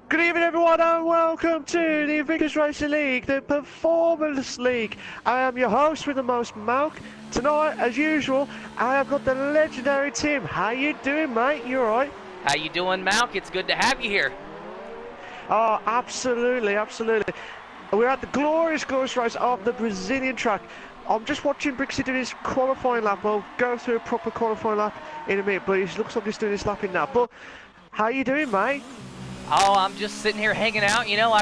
Good evening everyone and welcome to the Invictus Racing League, the Performance League. I am your host with the most milk. Tonight, as usual, I have got the legendary Tim. How you doing, mate? You alright? How you doing, Malk? It's good to have you here. Oh, absolutely, absolutely. We're at the glorious race of the Brazilian track. I'm just watching Prix do his qualifying lap. I'll go through a proper qualifying lap in a minute, but it looks like he's doing his lapping now. But how you doing, mate? Oh, I'm just sitting here hanging out. You know, I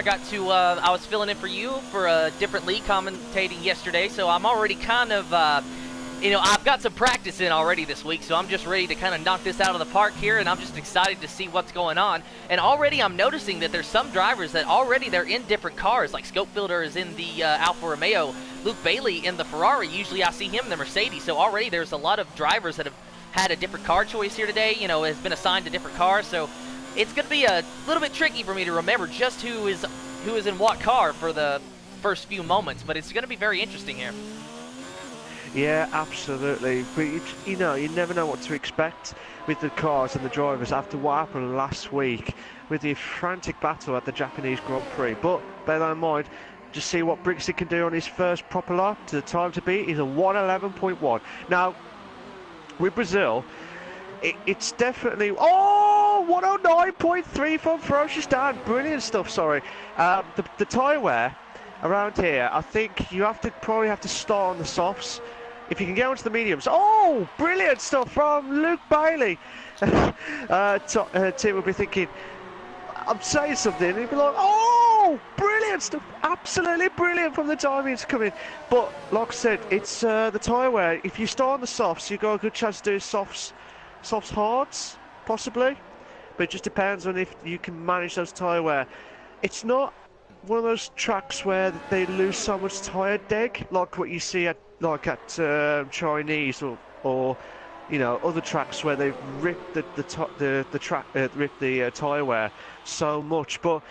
was filling in for you for a different league commentating yesterday, so I'm already kind of, I've got some practice in already this week, so I'm just ready to kind of knock this out of the park here, and I'm just excited to see what's going on. And already I'm noticing that there's some drivers that already they're in different cars, like Scopefielder is in the Alfa Romeo, Luke Bailey in the Ferrari. Usually I see him in the Mercedes, so already there's a lot of drivers that have had a different car choice here today, has been assigned to different cars, so it's going to be a little bit tricky for me to remember just who is in what car for the first few moments, but it's going to be very interesting here. Yeah, absolutely. But you never know what to expect with the cars and the drivers after what happened last week with the frantic battle at the Japanese Grand Prix. But bear that in mind, just see what Brixie can do on his first proper lap. The time to beat is a 1:11.1. Now, with Brazil, it's definitely 109.3 from Ferocious Dan. Brilliant stuff. Sorry, the tyre wear around here, I think you probably have to start on the softs. If you can get onto the mediums. Oh, brilliant stuff from Luke Bailey. Tim will be thinking, I'm saying something, and he'll be like, oh, brilliant stuff. Absolutely brilliant from the timing it's coming. But like I said, it's the tyre wear. If you start on the softs, you've got a good chance to do softs hards, possibly. But it just depends on if you can manage those tyre wear. It's not one of those tracks where they lose so much tyre deg, like what you see at Chinese or other tracks where they rip the tyre wear so much. But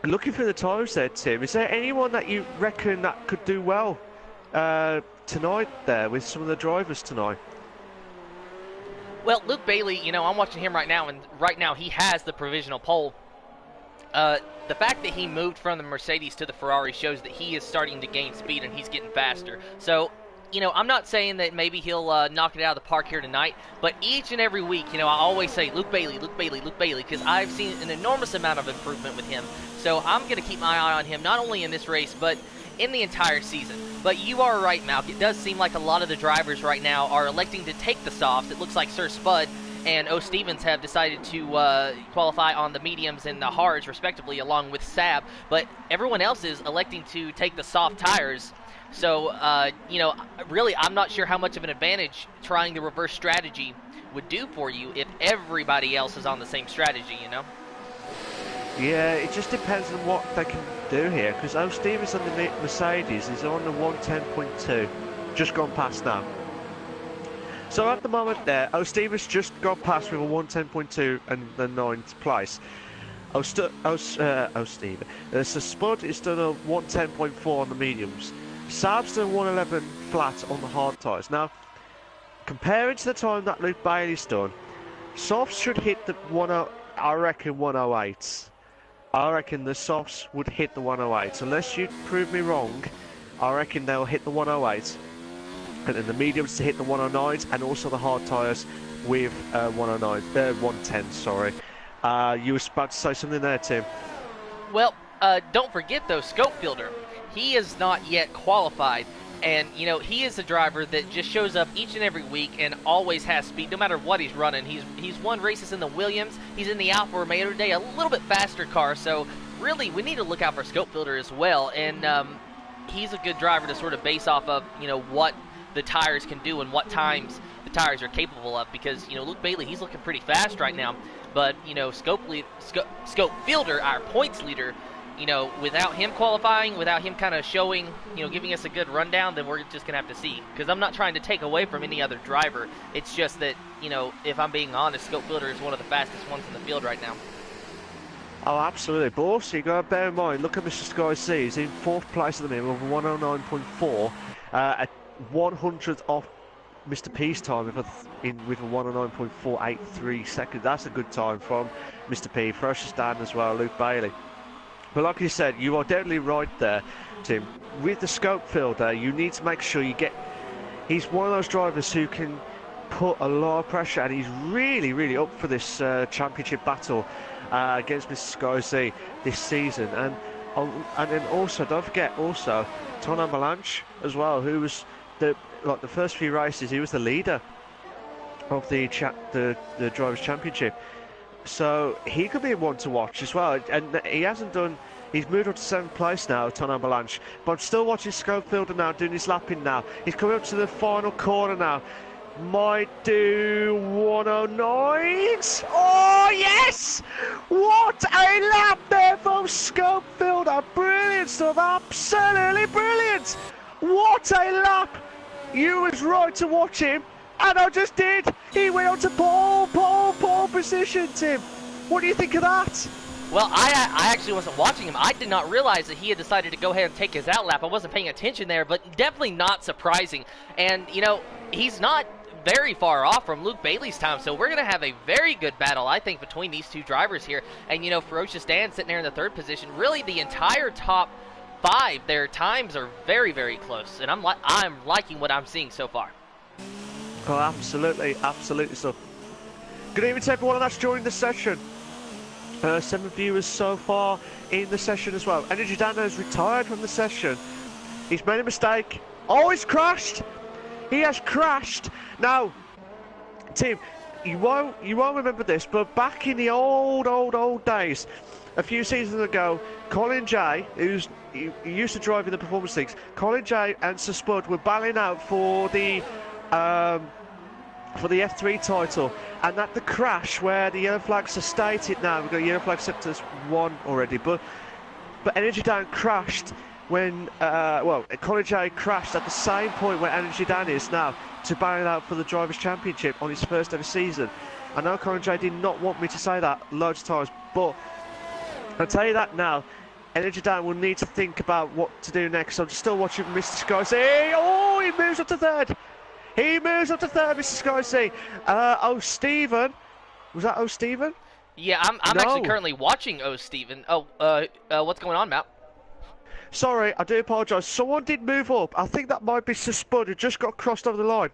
looking for the tyres there, Tim, is there anyone that you reckon that could do well tonight there with some of the drivers tonight? Well, Luke Bailey, I'm watching him right now, and right now he has the provisional pole. The fact that he moved from the Mercedes to the Ferrari shows that he is starting to gain speed and he's getting faster. So, I'm not saying that maybe he'll knock it out of the park here tonight, but each and every week, I always say Luke Bailey, Luke Bailey, Luke Bailey, because I've seen an enormous amount of improvement with him. So I'm going to keep my eye on him, not only in this race, but in the entire season. But you are right, Malk. It does seem like a lot of the drivers right now are electing to take the softs. It looks like Sir Spud and O. Stevens have decided to qualify on the mediums and the hards, respectively, along with Sab. But everyone else is electing to take the soft tires. So, really, I'm not sure how much of an advantage trying the reverse strategy would do for you if everybody else is on the same strategy, Yeah, it just depends on what they can do here, because O. Stevens on the Mercedes is on the 110.2, just gone past now. So at the moment there, O. Stevens just got past with a 110.2 and the 9th place. So Spud is done a 110.4 on the mediums. Saab's done 111 flat on the hard tyres. Now, comparing to the time that Luke Bailey's done, softs should hit the 108. I reckon the softs would hit the 108. Unless you prove me wrong, I reckon they'll hit the 108. And then the mediums to hit the 109s, and also the hard tyres with 110, sorry. You were about to say something there, Tim. Well, don't forget, though, Scopefielder. He is not yet qualified. And, he is a driver that just shows up each and every week and always has speed, no matter what he's running. He's won races in the Williams. He's in the Alfa Romeo today, a little bit faster car. So, really, we need to look out for Scopefielder as well. And he's a good driver to sort of base off of, what the tires can do and what times the tires are capable of. Because, Luke Bailey, he's looking pretty fast right now. But, Scopefielder, our points leader, without him qualifying, without him kind of showing, giving us a good rundown, then we're just going to have to see. Because I'm not trying to take away from any other driver. It's just that, if I'm being honest, Scopefielder is one of the fastest ones in the field right now. Oh, absolutely. But also, you got to bear in mind, look at Mr. Sky C. He's in 4th place at the minute with 109.4, at 100th off Mr. P's time with a 109.483 seconds. That's a good time from Mr. P. Ferocious Dan as well, Luke Bailey. But like you said, you are definitely right there, Tim. With the scope filter, you need to make sure you get... He's one of those drivers who can put a lot of pressure, and he's really, really up for this championship battle against Mr. Sky C this season. And then also, don't forget, also, Ton Avalanche as well, who was the first few races, he was the leader of the Drivers' Championship. So he could be one to watch as well. And he hasn't done... He's moved up to 7th place now, Ton Avalanche. But I'm still watching Scopefielder now, doing his lapping now. He's coming up to the final corner now. Might do 109s. Oh, yes! What a lap there from Scopefielder. Brilliant stuff. Absolutely brilliant. What a lap. You was right to watch him. And I just did. He went on to pole position, Tim. What do you think of that? Well, I actually wasn't watching him. I did not realize that he had decided to go ahead and take his out lap. I wasn't paying attention there, but definitely not surprising. And, you know, he's not very far off from Luke Bailey's time, so we're going to have a very good battle, I think, between these two drivers here. And, you know, Ferocious Dan sitting there in the 3rd position. Really, the entire top 5, their times are very, very close. And I'm liking what I'm seeing so far. Oh, absolutely, absolutely so. Good evening to everyone that's joining the session. 7 viewers so far in the session as well. Energy Dan has retired from the session. He's made a mistake. Oh, he's crashed. He has crashed. Now, Tim, you won't remember this, but back in the old days, a few seasons ago, Colin J, he used to drive in the Performance Leagues, Colin J and Sir Spud were battling out for the F3 title, and at the crash where the yellow flags are stated now, we've got yellow flag set as 1 already, but Energy Dan crashed when, Colin J crashed at the same point where Energy Dan is now to battle out for the Drivers' Championship on his first ever season. I know Colin J did not want me to say that loads of times, but I'll tell you that now. Energy Dan will need to think about what to do next. I'm still watching Mr. Sky C. Oh, he moves up to 3rd. He moves up to 3rd, Mr. Sky C. Stephen. Was that Stephen? Yeah, I'm actually currently watching Stephen. What's going on, Matt? Sorry, I do apologise. Someone did move up. I think that might be Sir Spud, who just got crossed over the line.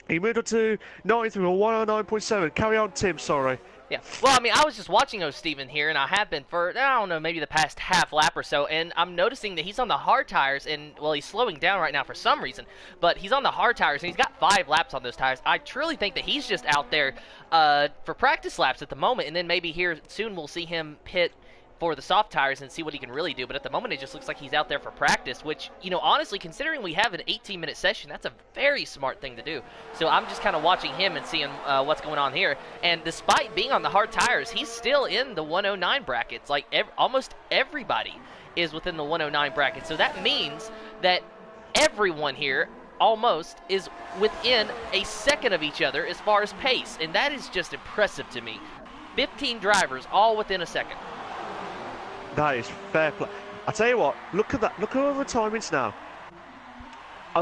He moved up to 93 or 109.7. Carry on, Tim, sorry. Yeah, well, I mean, I was just watching Stephen here, and I have been for, I don't know, maybe the past half lap or so, and I'm noticing that he's on the hard tires, and, well, he's slowing down right now for some reason, but he's on the hard tires, and he's got 5 laps on those tires. I truly think that he's just out there for practice laps at the moment, and then maybe here soon we'll see him pit for the soft tires and see what he can really do. But at the moment, it just looks like he's out there for practice, which, you know, honestly, considering we have an 18-minute session, that's a very smart thing to do. So I'm just kind of watching him and seeing what's going on here. And despite being on the hard tires, he's still in the 109 brackets. Like, almost everybody is within the 109 bracket. So that means that everyone here almost is within a second of each other as far as pace. And that is just impressive to me. 15 drivers all within a second. That is fair play. I tell you what, look at that. Look at all the timings now.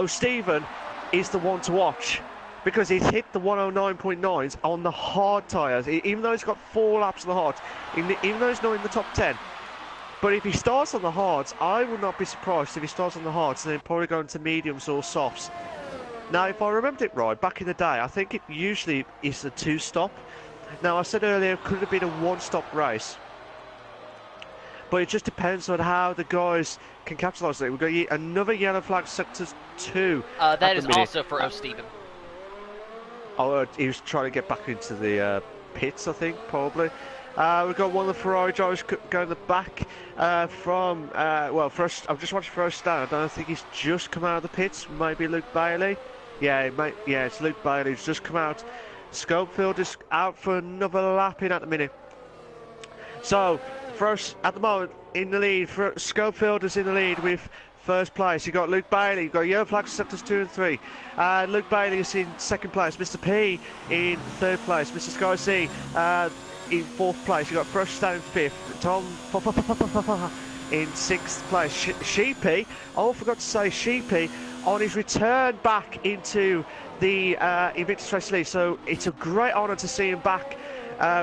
Stephen is the one to watch because he's hit the 109.9s on the hard tyres. Even though he's got 4 laps on the hards, even though he's not in the top 10. But if he starts on the hards, I would not be surprised if he starts on the hards and then probably go into mediums or softs. Now, if I remembered it right, back in the day, I think it usually is a 2-stop. Now, I said earlier it could have been a 1-stop race. But it just depends on how the guys can capitalise it. We've got another yellow flag sectors 2. That is also for Stephen. Oh, he was trying to get back into the pits, I think, probably. We've got one of the Ferrari drivers going the back from, first, I'm just watching Ferrari stand. I don't think he's just come out of the pits. Maybe Luke Bailey. Yeah, it's Luke Bailey who's just come out. Scopefield is out for another lap in at the minute. So, first, at the moment, in the lead, Scopefield is in the lead with first place. You've got Luke Bailey, you've got yellow flag sectors 2 and 3. Luke Bailey is in second place. Mr. P in third place. Mr. Sky C in 4th place. You've got Frosted in 5th. Tom in 6th place. Sheepy, oh, I forgot to say, Sheepy on his return back into the Invictus Race League. So it's a great honour to see him back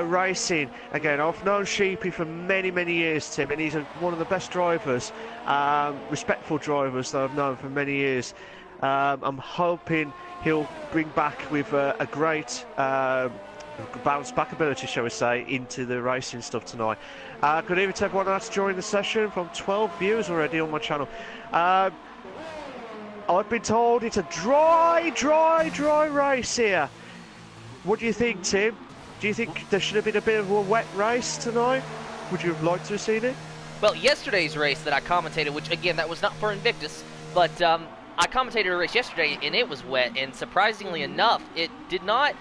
racing again. I've known Sheepy for many years, Tim, and he's one of the best drivers, respectful drivers that I've known for many years. I'm hoping he'll bring back with a great bounce back ability, shall we say, into the racing stuff tonight. Good evening to everyone that's joined the session, from 12 viewers already on my channel. I've been told it's a dry race here. What do you think, Tim? Do you think there should have been a bit of a wet race tonight? Would you have liked to have seen it? Well, yesterday's race that I commentated, which again, that was not for Invictus, but I commentated a race yesterday and it was wet, and surprisingly enough, it did not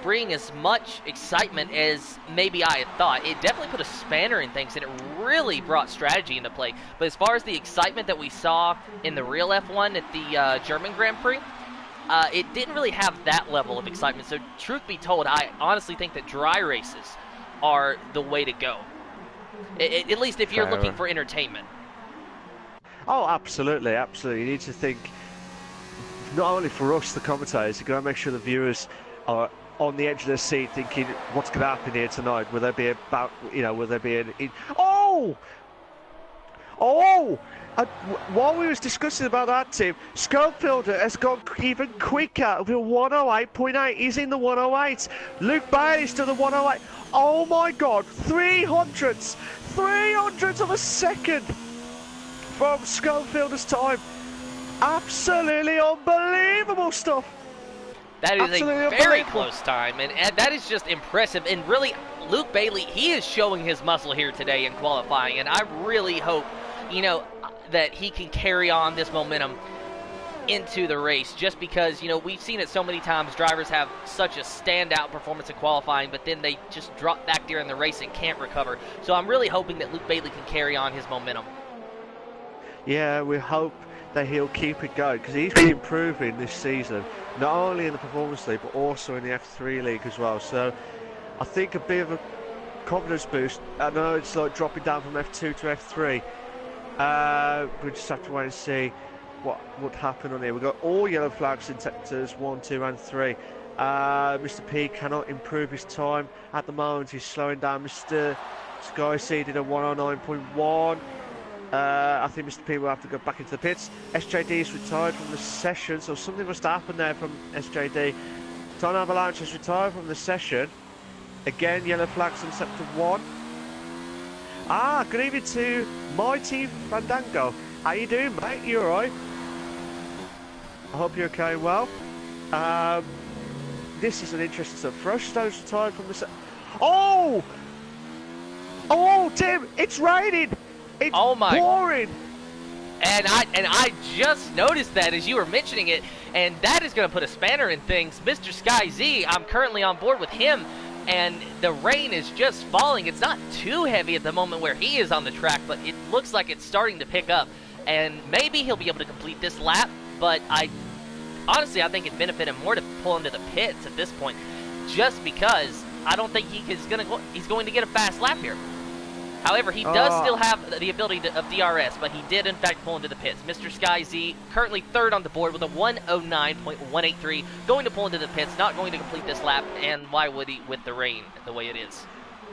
bring as much excitement as maybe I had thought. It definitely put a spanner in things, and it really brought strategy into play. But as far as the excitement that we saw in the real F1 at the German Grand Prix, it didn't really have that level of excitement. So truth be told, I honestly think that dry races are the way to go. At least if you're looking for entertainment. Oh, absolutely. You need to think, not only for us, the commentators, you've got to make sure the viewers are on the edge of their seat thinking, what's going to happen here tonight? Will there be will there be an... while we was discussing about that, Tim, Schofield has gone even quicker with 108.8. He's in the 108. Luke Bailey's to the 108. Oh my God, 300ths of a second from Schofield's time. Absolutely unbelievable stuff. That is a very close time, and that is just impressive. And really, Luke Bailey, he is showing his muscle here today in qualifying, and I really hope, that he can carry on this momentum into the race, just because, we've seen it so many times. Drivers have such a standout performance in qualifying, but then they just drop back during the race and can't recover. So I'm really hoping that Luke Bailey can carry on his momentum. Yeah, we hope that he'll keep it going, because he's been improving this season, not only in the Performance League, but also in the F3 League as well. So I think a bit of a confidence boost. I know it's like dropping down from F2 to F3. We just have to wait and see what would happen on here. We've got all yellow flags in sectors 1, 2 and 3. Mr. P cannot improve his time at the moment. He's slowing down. Mr. Sky seeded at 109.1. I think Mr. P will have to go back into the pits. SJD is retired from the session, so something must happen there from SJD. Ton Avalanche has retired from the session. Again, yellow flags in sector 1. Good evening to Mighty Fandango. How you doing, mate? You alright? I hope you're okay. Well, this is an interesting stuff. Froststone's retired from the Oh, Tim, it's raining. It's pouring. And I just noticed that as you were mentioning it, and that is going to put a spanner in things. Mr. Sky Z, I'm currently on board with him, and the rain is just falling. It's not too heavy at the moment where he is on the track, but it looks like it's starting to pick up, and maybe he'll be able to complete this lap, but honestly I think it'd benefit him more to pull into the pits at this point, just because I don't think he's going to get a fast lap here. However, he does still have the ability of DRS, but he did in fact pull into the pits. Mr. Sky Z, currently third on the board with a 109.183, going to pull into the pits, not going to complete this lap, and why would he with the rain the way it is?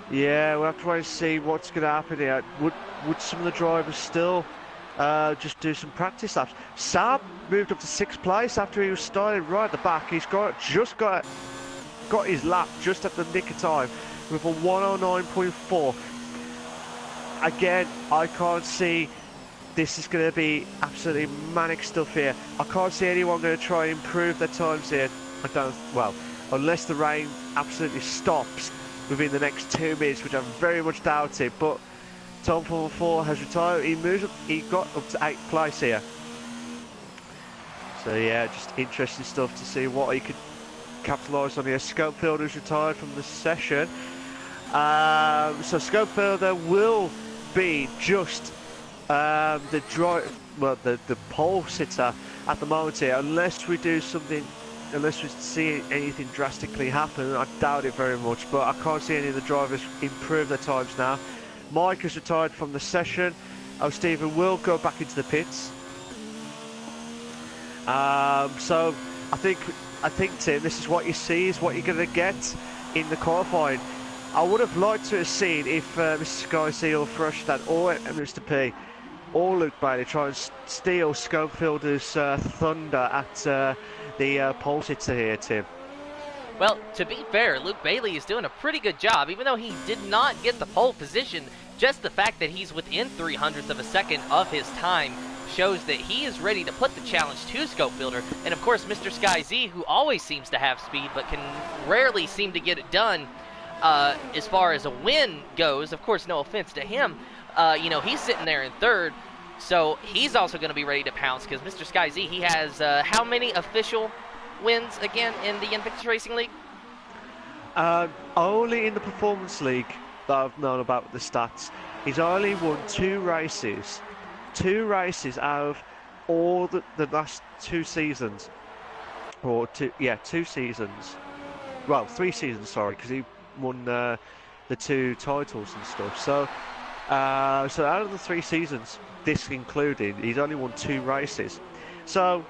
Yeah, we'll have to wait and see what's going to happen here. Would some of the drivers still just do some practice laps? Sam moved up to 6th place after he was starting right at the back. He's got his lap just at the nick of time with a 109.4. Again, I can't see, this is going to be absolutely manic stuff here. I can't see anyone going to try and improve their times here. Unless the rain absolutely stops within the next 2 minutes, which I very much doubt it. But Tom 44 has retired. He got up to 8th place here. So yeah, just interesting stuff to see what he could capitalise on here. Schofield has retired from the session. So Schofield will be just the pole sitter at the moment here, unless we do something unless we see anything drastically happen, I doubt it very much. But I can't see any of the drivers improve their times now. Mike has retired from the session. Oh, Stephen will go back into the pits. So I think Tim, this is what you see, is what you're going to get in the qualifying. I would have liked to have seen if Mr. Sky C or Freshstad or Mr. P or Luke Bailey try and steal Scopefielder's thunder at the pole sitter here, Tim. Well, to be fair, Luke Bailey is doing a pretty good job, even though he did not get the pole position. Just the fact that he's within 0.03 of a second of his time shows that he is ready to put the challenge to Scopefielder. And of course, Mr. Sky Z, who always seems to have speed but can rarely seem to get it done as far as a win goes. Of course, no offense to him. He's sitting there in third, so he's also going to be ready to pounce because Mr. Sky Z, he has how many official wins again in the Invictus Racing League? Only in the Performance League that I've known about the stats. He's only won 2 races. 2 races out of all the last 2 seasons. Or 2 seasons. Well, 3 seasons, sorry, because he won the 2 titles and stuff. So out of the 3 seasons, this included, he's only won 2 races. So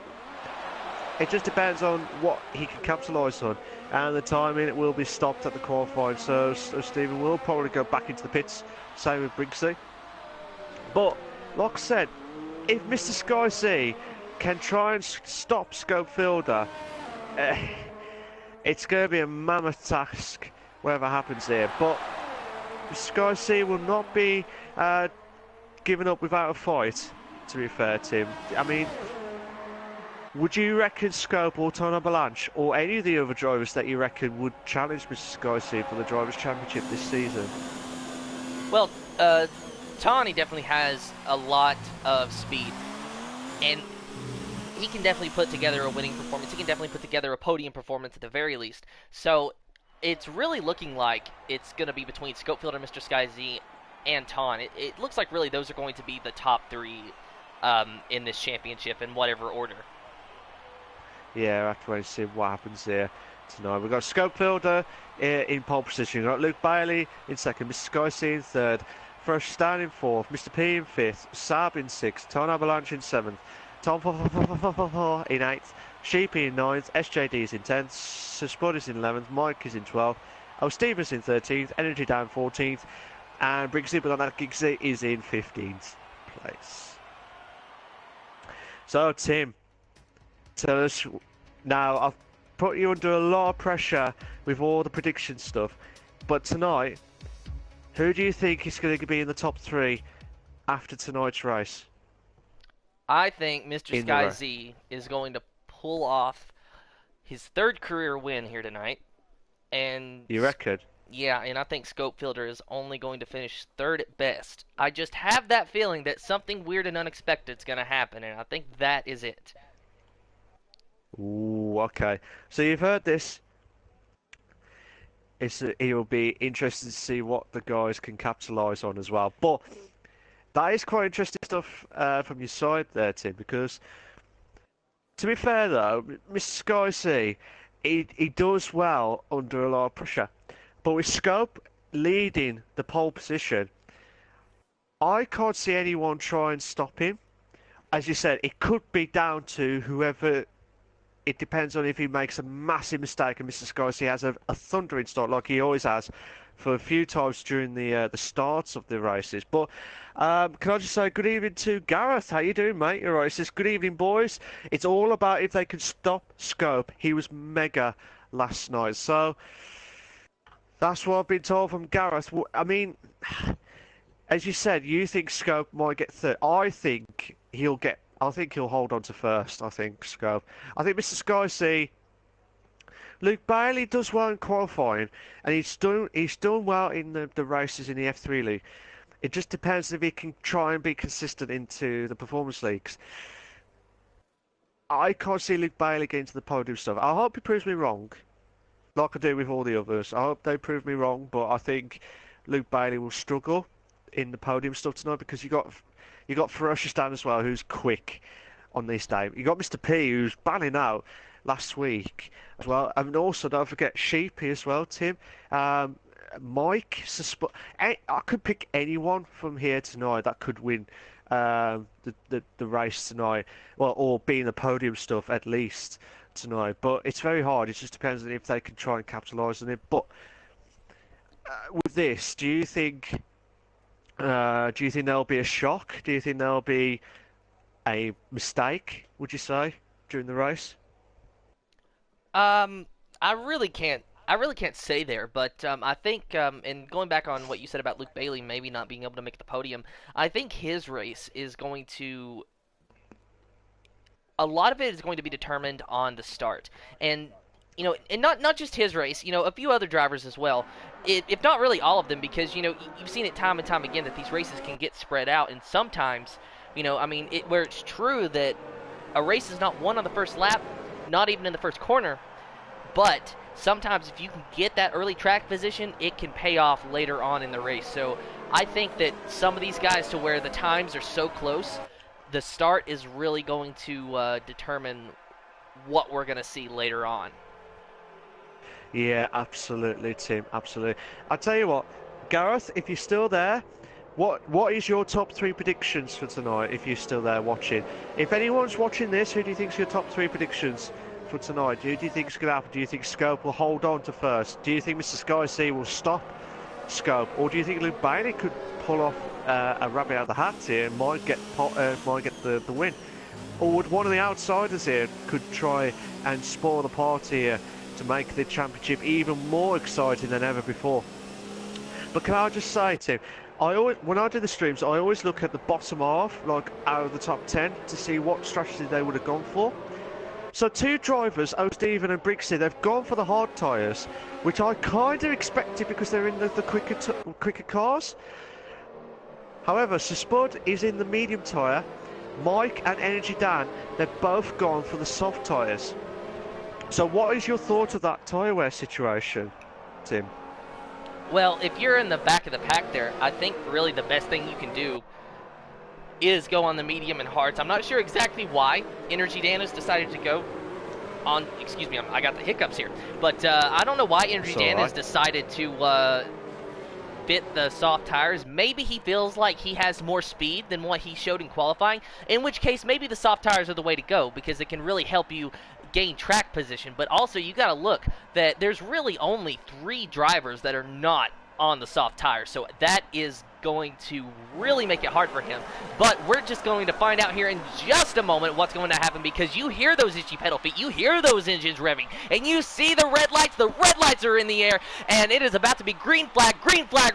it just depends on what he can capitalise on, and the timing will be stopped at the qualifying. So Stephen will probably go back into the pits, same with Briggsy. But like I said, if Mr. Sky C can try and stop Scopefielder, it's going to be a mammoth task, whatever happens here. But Sky C will not be given up without a fight, to be fair to him. I mean, would you reckon Scope or Ton Avalanche or any of the other drivers that you reckon would challenge Mr. Sky C for the Drivers' Championship this season? Well, Tawny definitely has a lot of speed, and he can definitely put together a winning performance. He can definitely put together a podium performance at the very least. So it's really looking like it's going to be between Scopefielder, Mr. Sky Z, and Ton. It looks like really those are going to be the top 3 in this championship in whatever order. Yeah, I have to wait and see what happens there tonight. We've got Scopefielder in pole position. We've got Luke Bailey in second, Mr. Sky C in third, Freshstad in fourth, Mr. P in fifth, Saab in sixth, Ton Avalanche in seventh, Tom in eighth, Sheepy in ninth, SJD is in 10th, Spud is in 11th, Mike is in 12th, Stevens in 13th, Energy Down 14th, and Briggsy, but on that Giggsy, is in 15th place. So, Tim, tell us now. I've put you under a lot of pressure with all the prediction stuff, but tonight, who do you think is going to be in the top 3 after tonight's race? I think Mr. Sky Z is going to pull off his 3rd career win here tonight. And you reckon? Yeah, and I think Scopefielder is only going to finish 3rd at best. I just have that feeling that something weird and unexpected is going to happen, and I think that is it. Ooh, okay. So you've heard this. It will be interesting to see what the guys can capitalise on as well. But that is quite interesting stuff from your side there, Tim, because to be fair though, Mr. Sky C, he does well under a lot of pressure. But with Scope leading the pole position, I can't see anyone try and stop him. As you said, it could be down to whoever. It depends on if he makes a massive mistake and Mr. Sky C has a thundering start like he always has for a few times during the starts of the races. But can I just say good evening to Gareth? How you doing, mate? You're right. It says good evening, boys. It's all about if they can stop Scope. He was mega last night. So that's what I've been told from Gareth. I mean, as you said, you think Scope might get third. I think he'll hold on to first. I think Scope. I think Mr. Sky C. Luke Bailey does well in qualifying, and he's done well in the races in the F3 League. It just depends if he can try and be consistent into the Performance Leagues. I can't see Luke Bailey getting to the podium stuff. I hope he proves me wrong, like I do with all the others. I hope they prove me wrong, but I think Luke Bailey will struggle in the podium stuff tonight because you got Ferocious Dan as well, who's quick on this day. You got Mr. P, who's banning out. last week as well. And also, don't forget Sheepy as well, Tim. Mike, I could pick anyone from here tonight that could win the race tonight, well, or be in the podium stuff at least tonight. But it's very hard. It just depends on if they can try and capitalise on it. But with this, do you think there'll be a shock? Do you think there'll be a mistake? Would you say during the race? I really can't. I really can't say there, but I think, and going back on what you said about Luke Bailey maybe not being able to make the podium, I think his race is going to. A lot of it is going to be determined on the start, and and not just his race. A few other drivers as well. If not really all of them, because you've seen it time and time again that these races can get spread out, and sometimes, where it's true that a race is not won on the first lap, not even in the first corner, but sometimes if you can get that early track position, it can pay off later on in the race. So I think that some of these guys, to where the times are so close, the start is really going to determine what we're going to see later on. Yeah, absolutely, Tim, absolutely. I'll tell you what, Gareth, if you're still there, what is your top 3 predictions for tonight, if you're still there watching? If anyone's watching this, who do you think's your top 3 predictions for tonight? Who do you think's going to happen? Do you think Scope will hold on to first? Do you think Mr. Sky C will stop Scope? Or do you think Luke Bailey could pull off a rabbit out of the hat here and might get the win? Or would one of the outsiders here could try and spoil the party here to make the championship even more exciting than ever before? But can I just say, Tim, when I do the streams, I always look at the bottom half, like out of the top 10, to see what strategy they would have gone for. So 2 drivers, O'Stephen and Briggsy, they've gone for the hard tyres, which I kind of expected because they're in the quicker cars. However, Sir Spud is in the medium tyre. Mike and Energy Dan, they've both gone for the soft tyres. So what is your thought of that tyre wear situation, Tim? Well, if you're in the back of the pack there, I think really the best thing you can do is go on the medium and hards. I'm not sure exactly why Energy Dan has decided to go on, excuse me, I got the hiccups here, but I don't know why Energy Dan has decided to fit the soft tires. Maybe he feels like he has more speed than what he showed in qualifying, in which case maybe the soft tires are the way to go, because it can really help you gain track position. But also you got to look that there's really only 3 drivers that are not on the soft tires, so that is going to really make it hard for him. But we're just going to find out here in just a moment what's going to happen, because you hear those itchy pedal feet, you hear those engines revving, and you see the red lights are in the air, and it is about to be green flag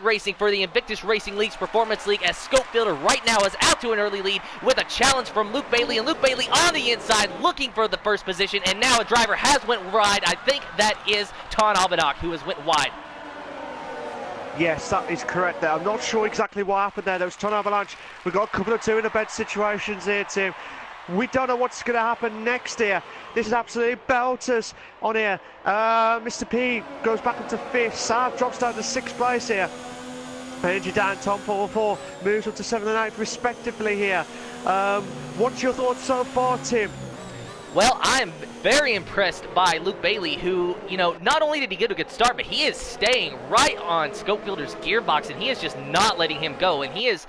racing for the Invictus Racing League's Performance League, as Scopefielder right now is out to an early lead with a challenge from Luke Bailey, and Luke Bailey on the inside looking for the first position, and now a driver has went wide. I think that is Ton Albanach who has went wide. Yes, that is correct there. I'm not sure exactly what happened there. There was Ton Avalanche. We've got a couple of 2 in a bed situations here, Tim. We don't know what's going to happen next here. This is absolutely belters on here. Mr. P goes back up to 5th. Saab drops down to 6th place here. Energy Dan, Tom 4 moves up to 7th and 8th respectively here. What's your thoughts so far, Tim? Well, I'm very impressed by Luke Bailey, who, not only did he get a good start, but he is staying right on Scopefielder's gearbox, and he is just not letting him go. And he's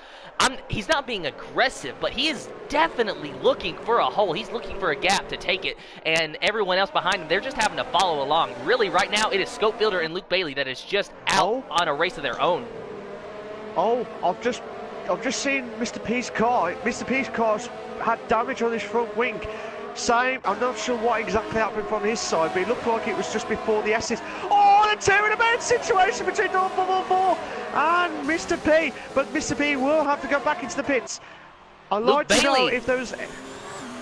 not being aggressive, but he is definitely looking for a hole. He's looking for a gap to take it, and everyone else behind him, they're just having to follow along. Really, right now, it is Scopefielder and Luke Bailey that is just out on a race of their own. Oh, I've just seen Mr. P's car. Mr. P's car's had damage on his front wing. Same, I'm not sure what exactly happened from his side, but it looked like it was just before the S's. Oh, the 2 in a bed situation between North 444 and Mr. P. But Mr. P will have to go back into the pits. I'd like to know if there was...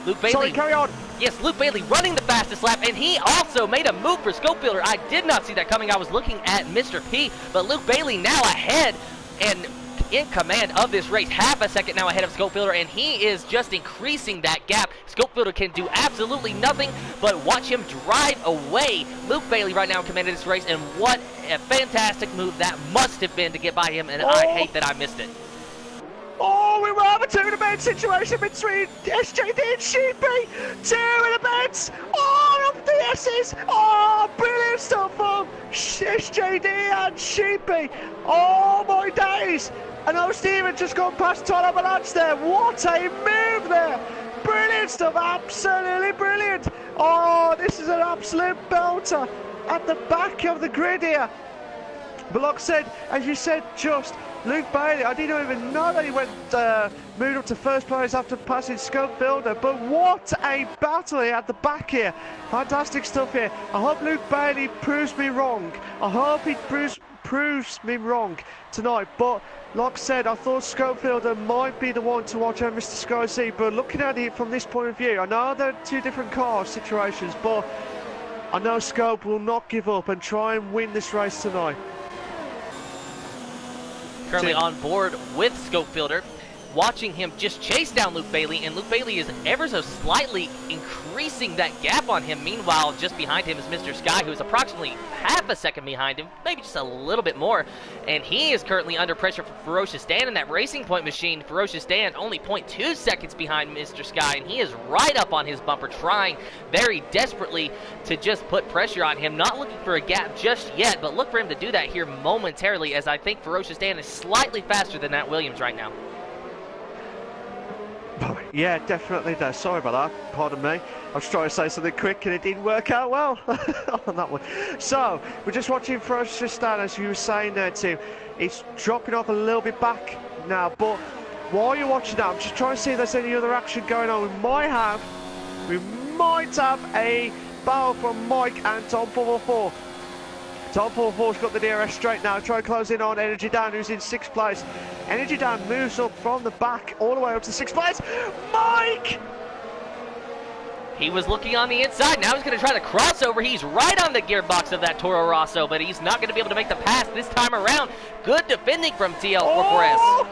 Luke Bailey. Sorry, carry on. Yes, Luke Bailey running the fastest lap, and he also made a move for Scopefielder. I did not see that coming. I was looking at Mr. P, but Luke Bailey now ahead and in command of this race, half a second now ahead of Scopefielder, and he is just increasing that gap. Scopefielder can do absolutely nothing but watch him drive away. Luke Bailey right now in command of this race, and what a fantastic move that must have been to get by him, and I hate that I missed it. Oh, we will have a 2 in a bed situation between SJD and Sheepy. 2 in a bed. Oh, up the DRSs. Oh, brilliant stuff from SJD and Sheepy. Oh my days. And oh, Steven just gone past Tyler Avalanche there. What a move there. Brilliant stuff, absolutely brilliant. Oh, this is an absolute belter at the back of the grid here. But like I said, as you said, just Luke Bailey, I didn't even know that he went moved up to first place after passing Schofielder, but what a battle here at the back here. Fantastic stuff here. I hope Luke Bailey proves me wrong. I hope he proves me wrong tonight, but like I said, I thought Schofielder might be the one to watch over Mr. Sky C, but looking at it from this point of view, I know they're two different car situations, but I know Scope will not give up and try and win this race tonight. Currently on board with Schofielder, watching him just chase down Luke Bailey, and Luke Bailey is ever so slightly increasing that gap on him. Meanwhile, just behind him is Mr. Sky, who is approximately half a second behind him, maybe just a little bit more, and he is currently under pressure from Ferocious Dan in that Racing Point machine. Ferocious Dan only 0.2 seconds behind Mr. Sky, and he is right up on his bumper, trying very desperately to just put pressure on him, not looking for a gap just yet, but look for him to do that here momentarily, as I think Ferocious Dan is slightly faster than Nat Williams right now. Yeah, definitely does. Sorry about that. Pardon me. I was trying to say something quick and it didn't work out well on that one. So, we're just watching Ferocious Dan, as you were saying there, Tim. It's dropping off a little bit back now, but while you're watching that, I'm just trying to see if there's any other action going on. We might have a battle from Mike and Tom 444. Tom 444's got the DRS straight now, trying to close in on Energy Dan, who's in 6th place. Energy Dan moves up from the back all the way up to 6th place. Mike! He was looking on the inside, now he's going to try the crossover. He's right on the gearbox of that Toro Rosso, but he's not going to be able to make the pass this time around. Good defending from TL4S.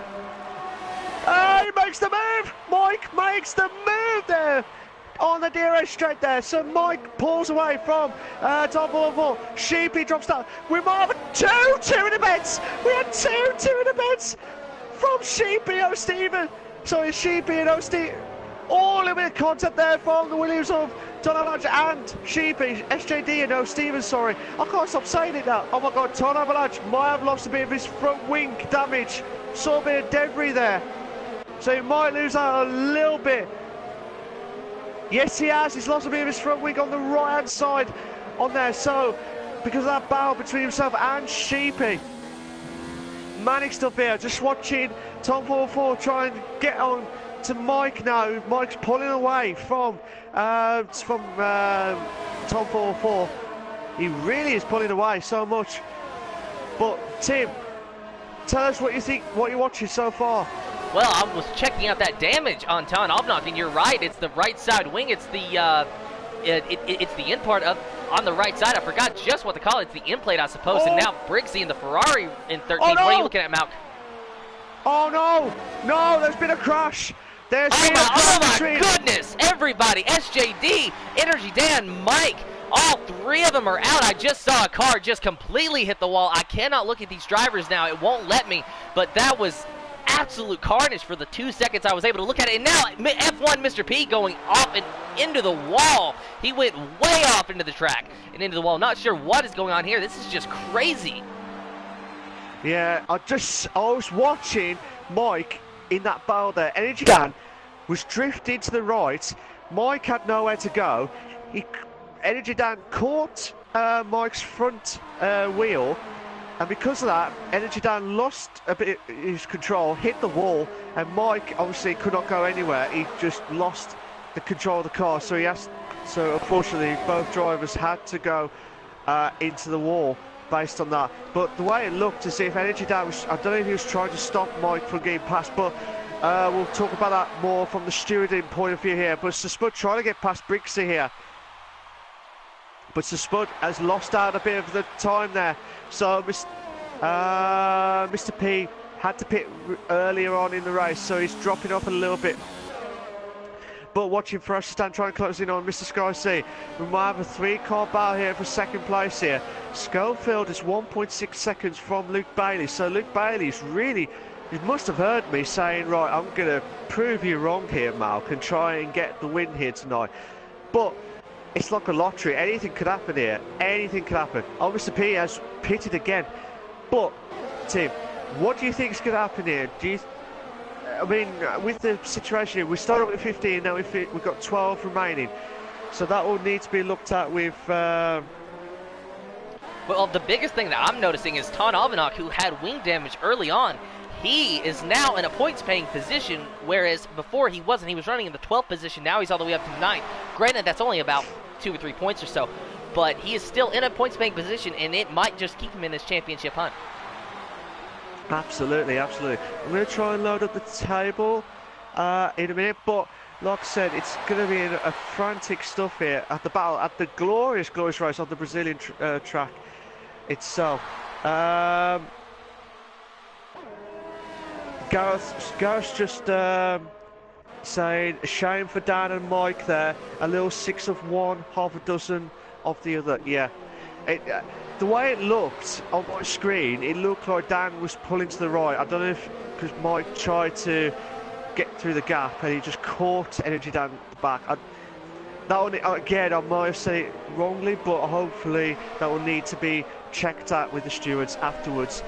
He makes the move! Mike makes the move there! On the DRS straight there, so Mike pulls away from Tom 444. Sheepy drops down. We might have two in the beds. We had two in the beds from Sheepy O'Steven. Sorry, Sheepy and O'Steven. All in with contact there from the Williams of Ton Avalanche and Sheepy, SJD and O'Steven, sorry. I can't stop saying it now. Oh my god, Ton Avalanche might have lost a bit of his front wing damage. Saw a bit of debris there. So he might lose out a little bit. Yes, he has. He's lost a bit of his front wing on the right-hand side on there. So, because of that battle between himself and Sheepy. Manic stuff here. Just watching Tom 444 try and get on to Mike now. Mike's pulling away from Tom 444. He really is pulling away so much. But, Tim, tell us what you think, what you're watching so far. Well, I was checking out that damage on Ton Avnok, and you're right. It's the right side wing. It's the it's the end part of on the right side. I forgot just what to call it. It's the end plate, I suppose. And now Briggsy in the Ferrari in 13th. Oh, no. What are you looking at, Malk? Oh no! There's been a crash. Oh my goodness! Everybody, SJD, Energy Dan, Mike. All three of them are out. I just saw a car just completely hit the wall. I cannot look at these drivers now. It won't let me. But that was absolute carnage for the 2 seconds I was able to look at it. And now F1 Mr. P going off and into the wall. He went way off into the track and into the wall. Not sure what is going on here. This is just crazy. Yeah, I was watching Mike in that battle there. Energy Dan was drifting to the right. Mike had nowhere to go. Energy Dan caught Mike's front wheel. And because of that, Energy Dan lost a bit of his control, hit the wall, and Mike obviously could not go anywhere. He just lost the control of the car, so unfortunately both drivers had to go into the wall based on that. But the way it looked, to see if Energy Dan was, I don't know if he was trying to stop Mike from getting past, but we'll talk about that more from the stewarding point of view here. But Spud trying to get past Brixie here. But Spud has lost out a bit of the time there. So Mr. P had to pit earlier on in the race, so he's dropping off a little bit. But watching Ferocious Dan trying to close in on Mr. Sky C. We might have a 3-car battle here for second place here. Schofield is 1.6 seconds from Luke Bailey. So Luke Bailey's really, you must have heard me saying, right, I'm going to prove you wrong here, Malk, and try and get the win here tonight. But it's like a lottery. Anything could happen here. Anything could happen. Oh, Mr. P has pitted again. But, Tim, what do you think is going to happen here? I mean, with the situation here, we started with 15, now we've got 12 remaining. So that will need to be looked at with... Well, the biggest thing that I'm noticing is Ton Albanok, who had wing damage early on. He is now in a points-paying position, whereas before he wasn't. He was running in the 12th position. Now he's all the way up to 9th. Granted, that's only about 2 or 3 points or so, but he is still in a points-paying position, and it might just keep him in this championship hunt. Absolutely, absolutely. I'm going to try and load up the table in a minute, but like I said, it's going to be a frantic stuff here at the battle, at the glorious race on the Brazilian track itself. Gareth's just saying, a shame for Dan and Mike there. A little 6 of one, half a dozen of the other. Yeah. The way it looked on my screen, it looked like Dan was pulling to the right. I don't know if because Mike tried to get through the gap and he just caught energy down the back. Again, I might have said it wrongly, but hopefully that will need to be checked out with the stewards afterwards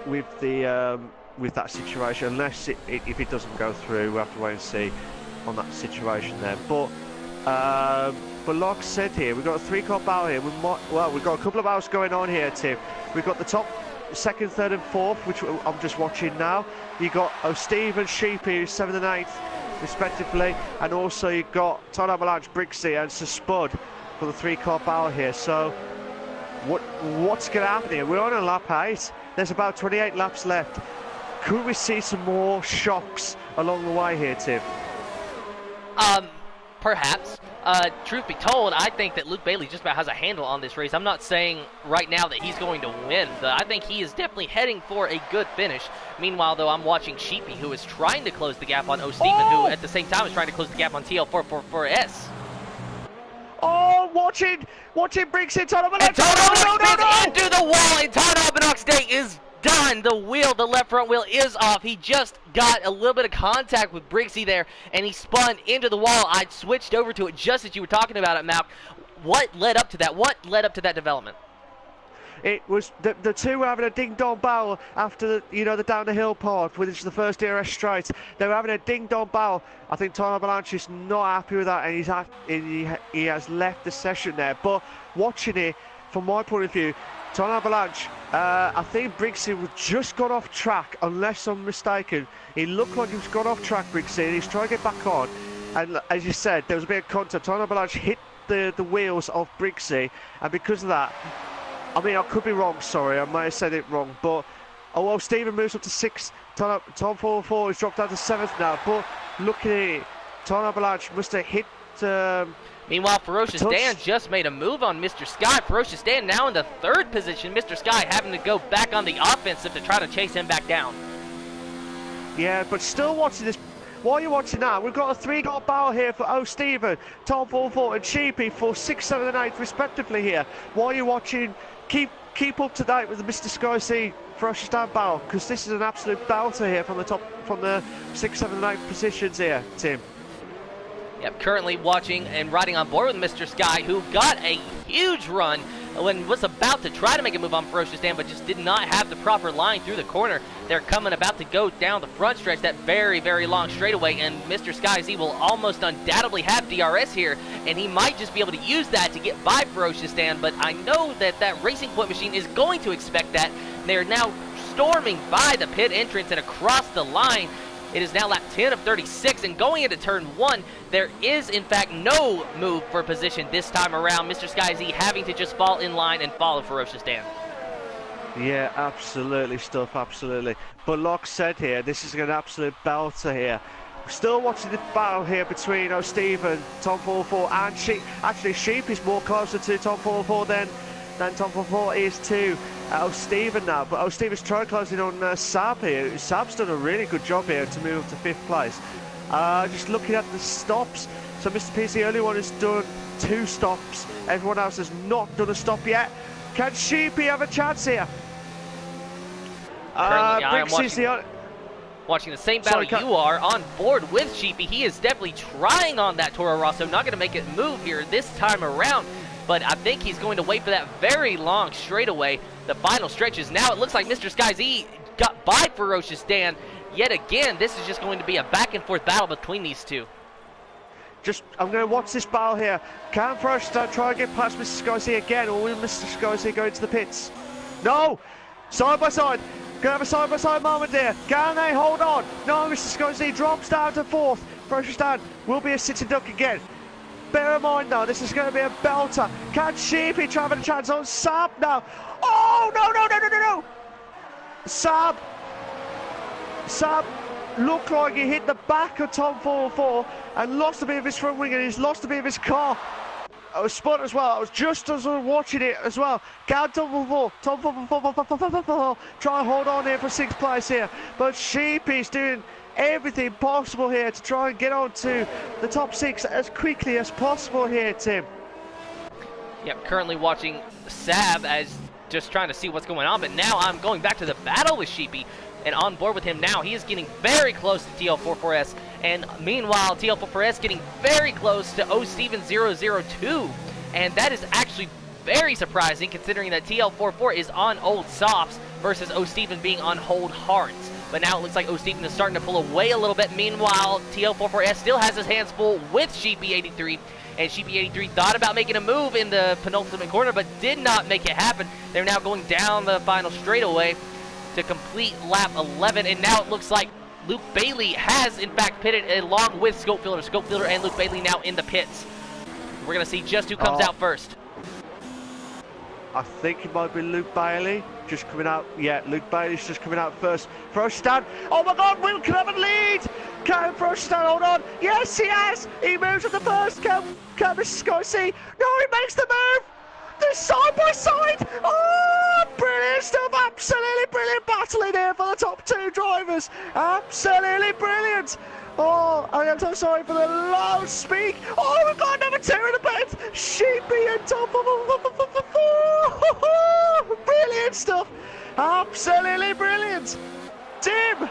with that situation. Unless if it doesn't go through, we'll have to wait and see on that situation there. But like I said here, we've got a 3-car battle here. We've got a couple of battles going on here, Tim. We've got the top 2nd, 3rd and 4th, which I'm just watching now. You've got Steve and Sheepy, 7th and 8th, respectively. And also you've got Todd Avalanche, Brixie and Sir Spud for the 3-car battle here. So what's going to happen here? We're on a lap 8. There's about 28 laps left. Could we see some more shocks along the way here, Tim? Perhaps. Truth be told, I think that Luke Bailey just about has a handle on this race. I'm not saying right now that he's going to win, but I think he is definitely heading for a good finish. Meanwhile, though, I'm watching Sheepy, who is trying to close the gap on O'Steven, who at the same time is trying to close the gap on TL444S. Oh, watching Briggs into the wall. Into the wall, and Todd Albanok's day is done. The left front wheel is off. He just got a little bit of contact with Briggsy there, and he spun into the wall. I switched over to it just as you were talking about it, Malk. What led up to that? What led up to that development? It was the two were having a ding-dong battle after the down the hill part, which is the first DRS straight. They were having a ding-dong battle. I think Tom Avalanche is not happy with that, and he has left the session there. But watching it, from my point of view, Tom Avalanche, I think Briggsy was just got off track, unless I'm mistaken. He looked like he was gone off track, Briggsy, and he's trying to get back on. And as you said, there was a bit of contact. Tom Avalanche hit the wheels of Briggsy, and because of that, I mean, I could be wrong, sorry, I might have said it wrong, but Stephen moves up to 6th, Tom 4 has dropped down to 7th now, but looking at it, Tom Avalanche must have hit... Meanwhile, Ferocious Dan just made a move on Mr. Sky. Ferocious Dan now in the 3rd position, Mr. Sky having to go back on the offensive to try to chase him back down. Yeah, but still watching this. While you're watching that, we've got a 3-goal battle here for O'Steven, Tom 44 and Sheepy for 6th, 7th and 8th respectively here. While you're watching, keep up to date with the Mr. Sky C Ferocious Dan battle, because this is an absolute belter here from the 6th, 7th and 8th positions here, Tim. Yep, currently watching and riding on board with Mr. Sky, who got a huge run when was about to try to make a move on Ferocious Dan, but just did not have the proper line through the corner. They're about to go down the front stretch, that very, very long straightaway, and Mr. Sky Z will almost undoubtedly have DRS here, and he might just be able to use that to get by Ferocious Dan, but I know that Racing Point machine is going to expect that. They're now storming by the pit entrance and across the line. It is now lap 10 of 36, and going into turn 1, there is, in fact, no move for position this time around. Mr. Sky Z having to just fall in line and follow Ferocious Dan. Yeah, absolutely, Stuff, absolutely. But like I said here, this is an absolute belter here. We're still watching the battle here between O'Steven, Tom 44, and Sheep. Actually, Sheep is more closer to Tom 44 than Tom 44 is to O'Steven now, but O'Steven's trying closing on Sab here. Sab's done a really good job here to move up to 5th place. Just looking at the stops, so Mr. P's the only one who's done 2 stops. Everyone else has not done a stop yet. Can Sheepy have a chance here? Currently, I am watching. watching the same battle you are, on board with Sheepy. He is definitely trying on that Toro Rosso, not going to make it move here this time around, but I think he's going to wait for that very long straightaway. The final stretches. Now it looks like Mr. Sky Z got by Ferocious Dan. Yet again, this is just going to be a back and forth battle between these two. I'm going to watch this battle here. Can Ferocious Dan try and get past Mr. Sky Z again, or will Mr. Sky Z go into the pits? No! Side by side. Gonna have a side by side moment here. Can they hold on? No, Mr. Sky Z drops down to 4th. Ferocious Dan will be a sitting duck again. Bear in mind though, this is going to be a belter. Can Sheepy try and have a chance on Sab now? Oh, no! Sab looked like he hit the back of Tom 404 and lost a bit of his front wing, and he's lost a bit of his car. I was spun as well. I was just as I was watching it as well. Can Tom 404 try and hold on here for 6th place here, but Sheepy's doing everything possible here to try and get on to the top 6 as quickly as possible here, Tim. Yep, currently watching Sab as just trying to see what's going on, but now I'm going back to the battle with Sheepy and on board with him now. He is getting very close to TL44S, and meanwhile TL44S getting very close to O Steven 002, and that is actually very surprising considering that TL44 is on old softs versus O Steven being on hold hards. But now it looks like O Steven is starting to pull away a little bit. Meanwhile, TL44S still has his hands full with Sheepy83. And Sheepy83 thought about making a move in the penultimate corner, but did not make it happen. They're now going down the final straightaway to complete lap 11. And now it looks like Luke Bailey has, in fact, pitted along with Scopefielder. Scopefielder and Luke Bailey now in the pits. We're going to see just who comes out first. I think it might be Luke Bailey just coming out. Yeah, Luke Bailey's just coming out first. Ferocious Dan. Oh my God, Will can have a lead. Can Ferocious Dan hold on? Yes, he has. He moves at the first. Can Mr. Sky Z? No, he makes the move. They're side by side. Oh, brilliant stuff. Absolutely brilliant battle in here for the top 2 drivers. Absolutely brilliant. Oh, I am so sorry for the loud speak. Oh, we've got number 2 in the pit. Sheepy and Tom. Brilliant stuff. Absolutely brilliant. Tim.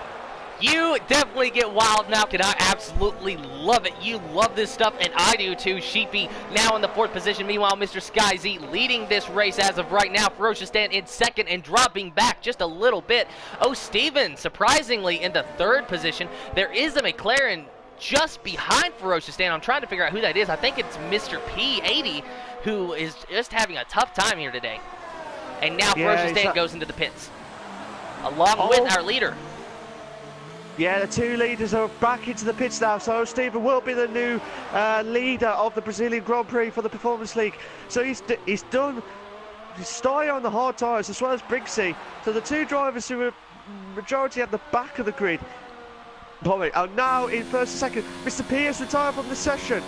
You definitely get wild now, and I absolutely love it. You love this stuff, and I do too. Sheepy now in the 4th position. Meanwhile, Mr. Sky Z leading this race as of right now. Ferocious Dan in 2nd and dropping back just a little bit. Oh, Steven, surprisingly, in the 3rd position. There is a McLaren just behind Ferocious Dan. I'm trying to figure out who that is. I think it's Mr. P80, who is just having a tough time here today. And now Ferocious Dan goes into the pits, along with our leader. Yeah, the 2 leaders are back into the pits now, so Stephen will be the new leader of the Brazilian Grand Prix for the Performance League. So he's starting on the hard tyres as well as Briggsy. So the 2 drivers who were majority at the back of the grid are now in 1st and 2nd. Mr. P has retired from the session.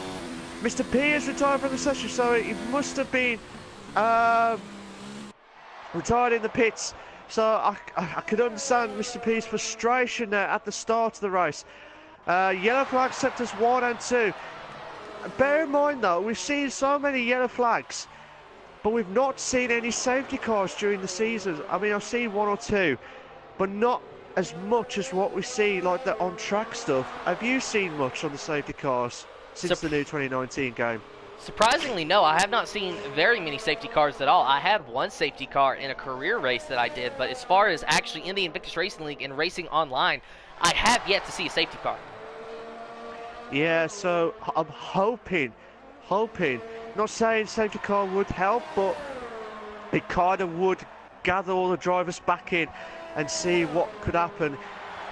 Mr. P has retired from the session, so he must have been retired in the pits. So I could understand Mr. P's frustration there at the start of the race. Yellow flag sectors 1 and 2. Bear in mind though, we've seen so many yellow flags, but we've not seen any safety cars during the season. I mean, I've seen 1 or 2, but not as much as what we see like the on-track stuff. Have you seen much on the safety cars since the new 2019 game? Surprisingly, no. I have not seen very many safety cars at all. I had 1 safety car in a career race that I did, but as far as actually in the Invictus Racing League and racing online, I have yet to see a safety car. Yeah, so I'm hoping, not saying safety car would help, but it kind of would gather all the drivers back in and see what could happen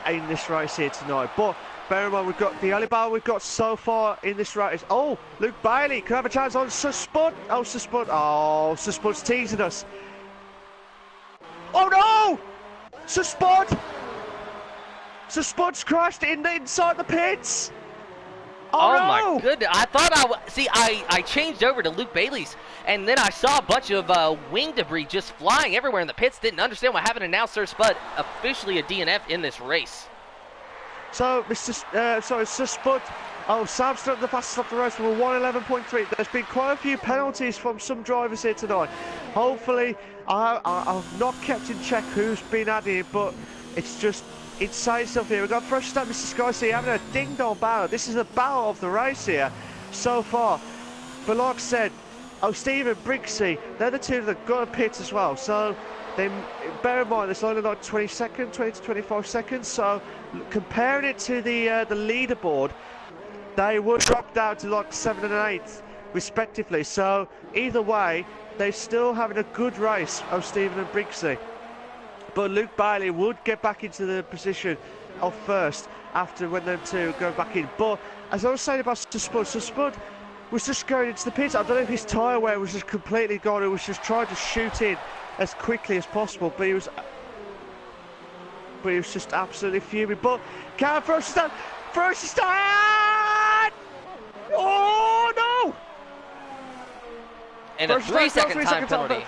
in this race here tonight. But bear in mind, we've got the only battle we've got so far in this race. Oh, Luke Bailey could have a chance on Suspud. Oh, Suspud. Oh, Suspud's teasing us. Oh no! Suspud! Suspud's crashed inside the pits. Oh no! My goodness! I thought I changed over to Luke Bailey's, and then I saw a bunch of wing debris just flying everywhere in the pits. Didn't understand what happened, and now Sir Spud officially a DNF in this race. So, Sir Spud. Oh, Sam's done the fastest lap of the race from a 1:11.3. There's been quite a few penalties from some drivers here tonight. Hopefully, I've not kept in check who's been added, but it's just insane stuff here. We've got Ferocious Dan, Mr. Sky having a ding-dong battle. This is the battle of the race here so far. But like I said, Stephen and Brixie, they're the two that got to pit as well. So they bear in mind it's only like 20 to 25 seconds. So comparing it to the leaderboard, they would drop down to like 7th and 8th respectively. So either way, they're still having a good race of Stephen and Brixie. But Luke Bailey would get back into the position of first after when them two go back in. But as I was saying about Spud, so Spud was just going into the pits. I don't know if his tyre wear was just completely gone. He was just trying to shoot in as quickly as possible, but he was just absolutely fuming. But can Ferocious Dan! Ferocious Dan! Oh no! And a 3-second time penalty.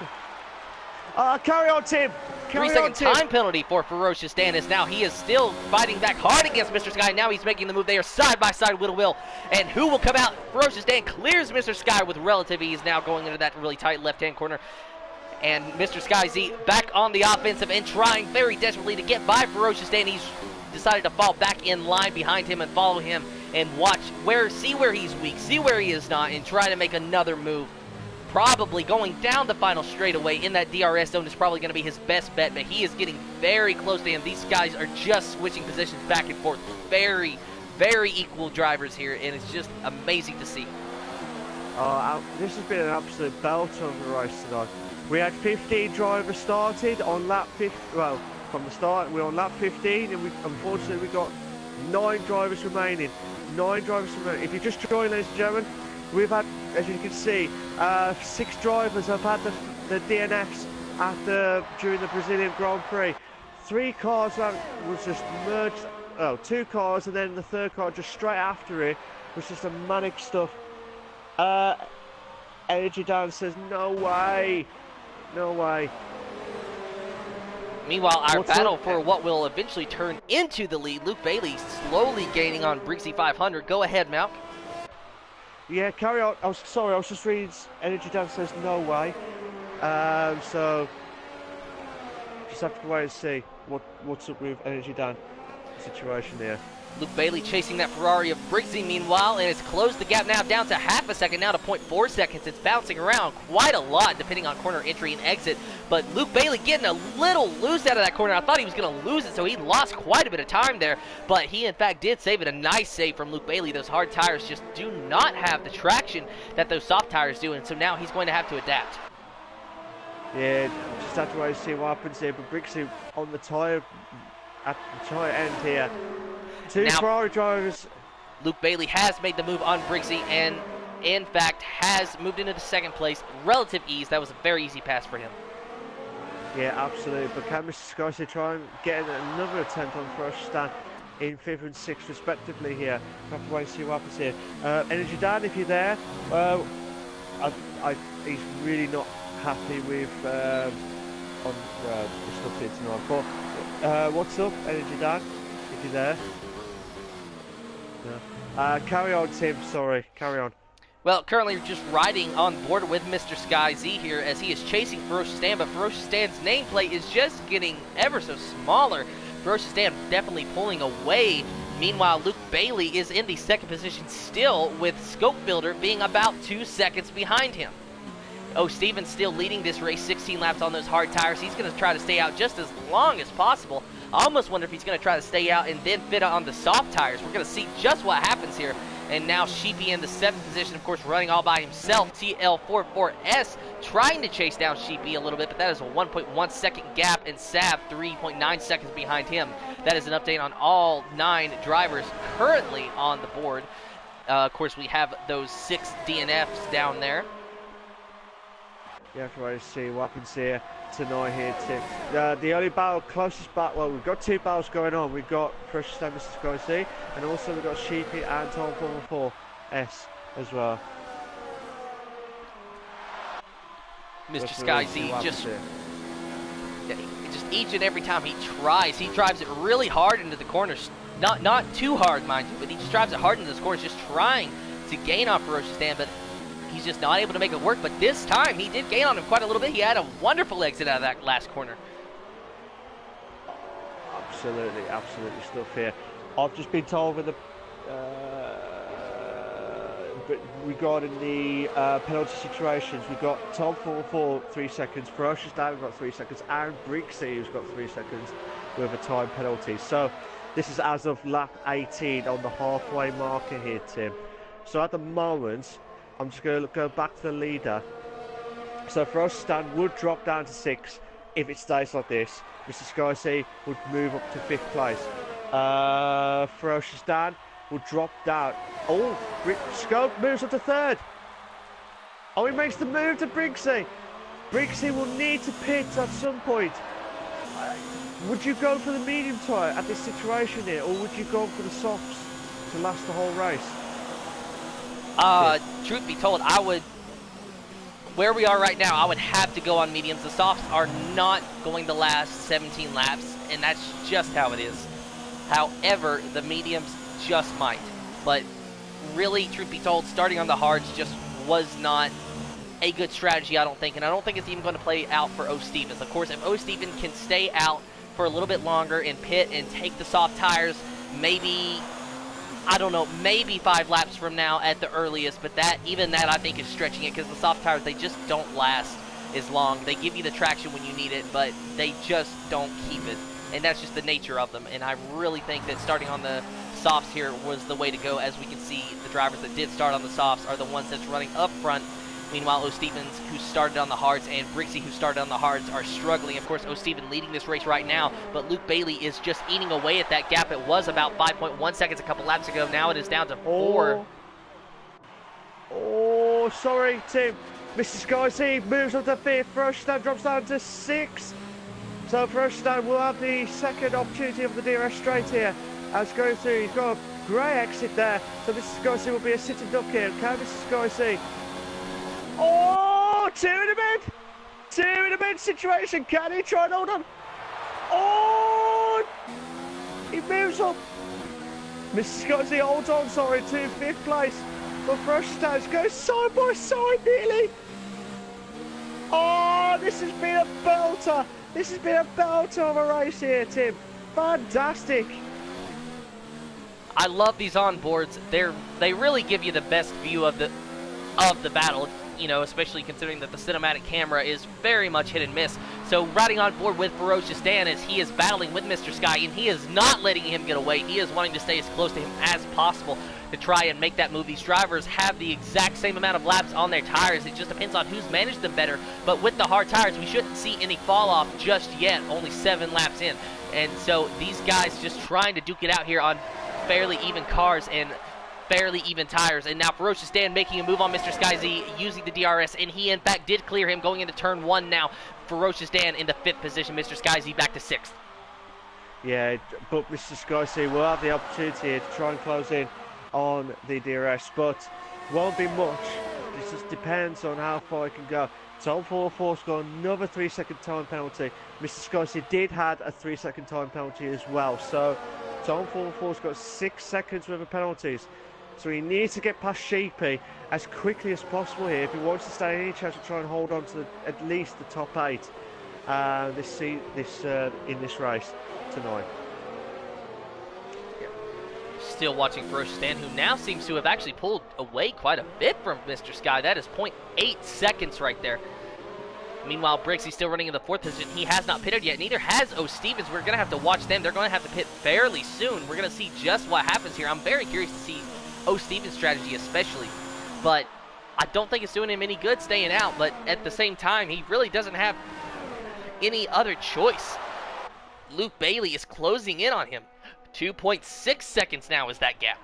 Carry on, Tim. 3-second time penalty for Ferocious Dan, as now he is still fighting back hard against Mr. Sky. Now he's making the move. They are side by side, will to will. And who will come out? Ferocious Dan clears Mr. Sky with relative ease, now going into that really tight left-hand corner. And Mr. Sky Z back on the offensive and trying very desperately to get by Ferocious Dan. He's decided to fall back in line behind him and follow him and see where he's weak, see where he is not, and try to make another move. Probably going down the final straightaway in that DRS zone is probably going to be his best bet, but he is getting very close to him. These guys are just switching positions back and forth. Very, very equal drivers here, and it's just amazing to see. This has been an absolute belt of the race tonight. We had 15 drivers started on lap 15. Well, from the start, we're on lap 15, and unfortunately we got 9 drivers remaining. 9 drivers remaining. If you just join, ladies and gentlemen, we've had, as you can see, 6 drivers have had the DNFs during the Brazilian Grand Prix. 3 cars was just merged. 2 cars, and then the 3rd car just straight after it was just a manic stuff. Energy Dan says, no way. No way. Meanwhile, our battle for what will eventually turn into the lead, Luke Bailey slowly gaining on Brixie 500. Go ahead, Malk. Yeah, carry on. I was just reading. Energy Dan says no way. So just have to wait and see what's up with Energy Dan situation here. Luke Bailey chasing that Ferrari of Brixie meanwhile, and it's closed the gap now down to half a second, now to 0.4 seconds. It's bouncing around quite a lot depending on corner entry and exit, but Luke Bailey getting a little loose out of that corner. I thought he was going to lose it, so he lost quite a bit of time there, but he in fact did save it. A nice save from Luke Bailey. Those hard tires just do not have the traction that those soft tires do, and so now he's going to have to adapt. Yeah, just have to wait and see what happens here, but Brixie on the tyre at the tyre end here. 2 Ferrari drivers. Luke Bailey has made the move on Brixie and, in fact, has moved into the 2nd place. Relative ease. That was a very easy pass for him. Yeah, absolutely. But can Mr. Sky try and get another attempt on Ferocious Dan in 5th and 6th, respectively here? We'll have to wait and see what happens here. Energy Dan, if you're there, he's really not happy with on the stuff here tonight. But what's up, Energy Dan, if you're there? No. Carry on, Tim. Sorry, carry on. Well, currently just riding on board with Mr. Sky Z here as he is chasing Ferocious Dan, but Ferocious Dan's nameplate is just getting ever so smaller. Ferocious Dan definitely pulling away. Meanwhile, Luke Bailey is in the 2nd position still, with Scope Builder being about 2 seconds behind him. Stephen's still leading this race, 16 laps on those hard tires. He's going to try to stay out just as long as possible. I almost wonder if he's going to try to stay out and then fit on the soft tires. We're going to see just what happens here. And now Sheepy in the 7th position, of course, running all by himself. TL44S trying to chase down Sheepy a little bit, but that is a 1.1 second gap, and Sav 3.9 seconds behind him. That is an update on all 9 drivers currently on the board. Of course, we have those 6 DNFs down there. You have to wait to see what happens here tonight here, Tim. The only closest battle, well, we've got 2 battles going on. We've got Precious Dan, Mr. Sky C, and also we've got Sheepy and Tom 414S as well. Mr. Sky Z just each and every time he tries, he drives it really hard into the corners. Not too hard, mind you, but he just drives it hard into the corners, just trying to gain on Ferocious Dan, but he's just not able to make it work. But this time, he did gain on him quite a little bit. He had a wonderful exit out of that last corner. absolutely stuff here. I've just been told with the but regarding the penalty situations, we've got Tom for 3 seconds, Ferocious Dan got 3 seconds, and Brixie who's got 3 seconds with a time penalty. So this is as of lap 18 on the halfway marker here, Tim. So at the moment, I'm just going to go back to the leader. So Ferocious Dan would drop down to 6 if it stays like this. Mr. Sky would move up to 5th place. Ferocious Dan will drop down. Oh, Scope moves up to 3rd. Oh, he makes the move to Brixie. Brixie will need to pit at some point. Would you go for the medium tyre at this situation here, or would you go for the softs to last the whole race? Truth be told, I would, where we are right now, I would have to go on mediums. The softs are not going to last 17 laps, and that's just how it is. However, the mediums just might. But really, truth be told, starting on the hards just was not a good strategy, I don't think. And I don't think it's even going to play out for O. Stevens. Of course, if O. Stevens can stay out for a little bit longer and pit and take the soft tires, maybe, I don't know, maybe 5 laps from now at the earliest. But even that I think is stretching it, because the soft tires, they just don't last as long. They give you the traction when you need it, but they just don't keep it. And that's just the nature of them. And I really think that starting on the softs here was the way to go. As we can see, the drivers that did start on the softs are the ones that's running up front. Meanwhile, O. Stevens, who started on the hards, and Brixie, who started on the hards, are struggling. Of course, O. Stevens leading this race right now, but Luke Bailey is just eating away at that gap. It was about 5.1 seconds a couple laps ago. Now it is down to 4. Oh, sorry, Tim. Mr. Sky moves up to 5th. Ferocious Dan drops down to 6th. So Ferocious Dan will have the second opportunity of the DRS straight here. As going through, he's got a grey exit there. So Mr. Sky will be a sitting duck here. Can Mr. Sky Oh, 2 in a mid! 2 in a mid situation. Can he try and hold on? Oh! He moves up. Mr. Scotty holds on, sorry, to 5th place. But Ferocious Dan goes side by side nearly. Oh, this has been a belter. This has been a belter of a race here, Tim. Fantastic. I love these onboards. They really give you the best view of the battle. You know, especially considering that the cinematic camera is very much hit and miss. So riding on board with Ferocious Dan as he is battling with Mr. Sky, and he is not letting him get away. He is wanting to stay as close to him as possible to try and make that move. These drivers have the exact same amount of laps on their tires. It just depends on who's managed them better. But with the hard tires, we shouldn't see any fall off just yet, only 7 laps in. And so these guys just trying to duke it out here on fairly even cars and fairly even tires. And now Ferocious Dan making a move on Mr. Sky Z using the DRS, and he in fact did clear him going into turn 1 now. Ferocious Dan in the 5th position, Mr. Sky Z back to 6th. Yeah, but Mr. Sky will have the opportunity here to try and close in on the DRS, but won't be much. This just depends on how far it can go. Tom 444's got another 3-second time penalty. Mr. Sky did have a 3-second time penalty as well, so Tom 444's got 6 seconds worth of penalties. So he needs to get past Sheepy as quickly as possible here if he wants to stay any chance to try and hold on to at least the top 8 in this race tonight. Still watching Ferocious Dan, who now seems to have actually pulled away quite a bit from Mr. Sky. That is 0.8 seconds right there. Meanwhile, Brixie's still running in the 4th position. He has not pitted yet. Neither has O. Stevens. We're going to have to watch them. They're going to have to pit fairly soon. We're going to see just what happens here. I'm very curious to see O. Stevens' strategy especially. But I don't think it's doing him any good staying out. But at the same time, he really doesn't have any other choice. Luke Bailey is closing in on him. 2.6 seconds now is that gap.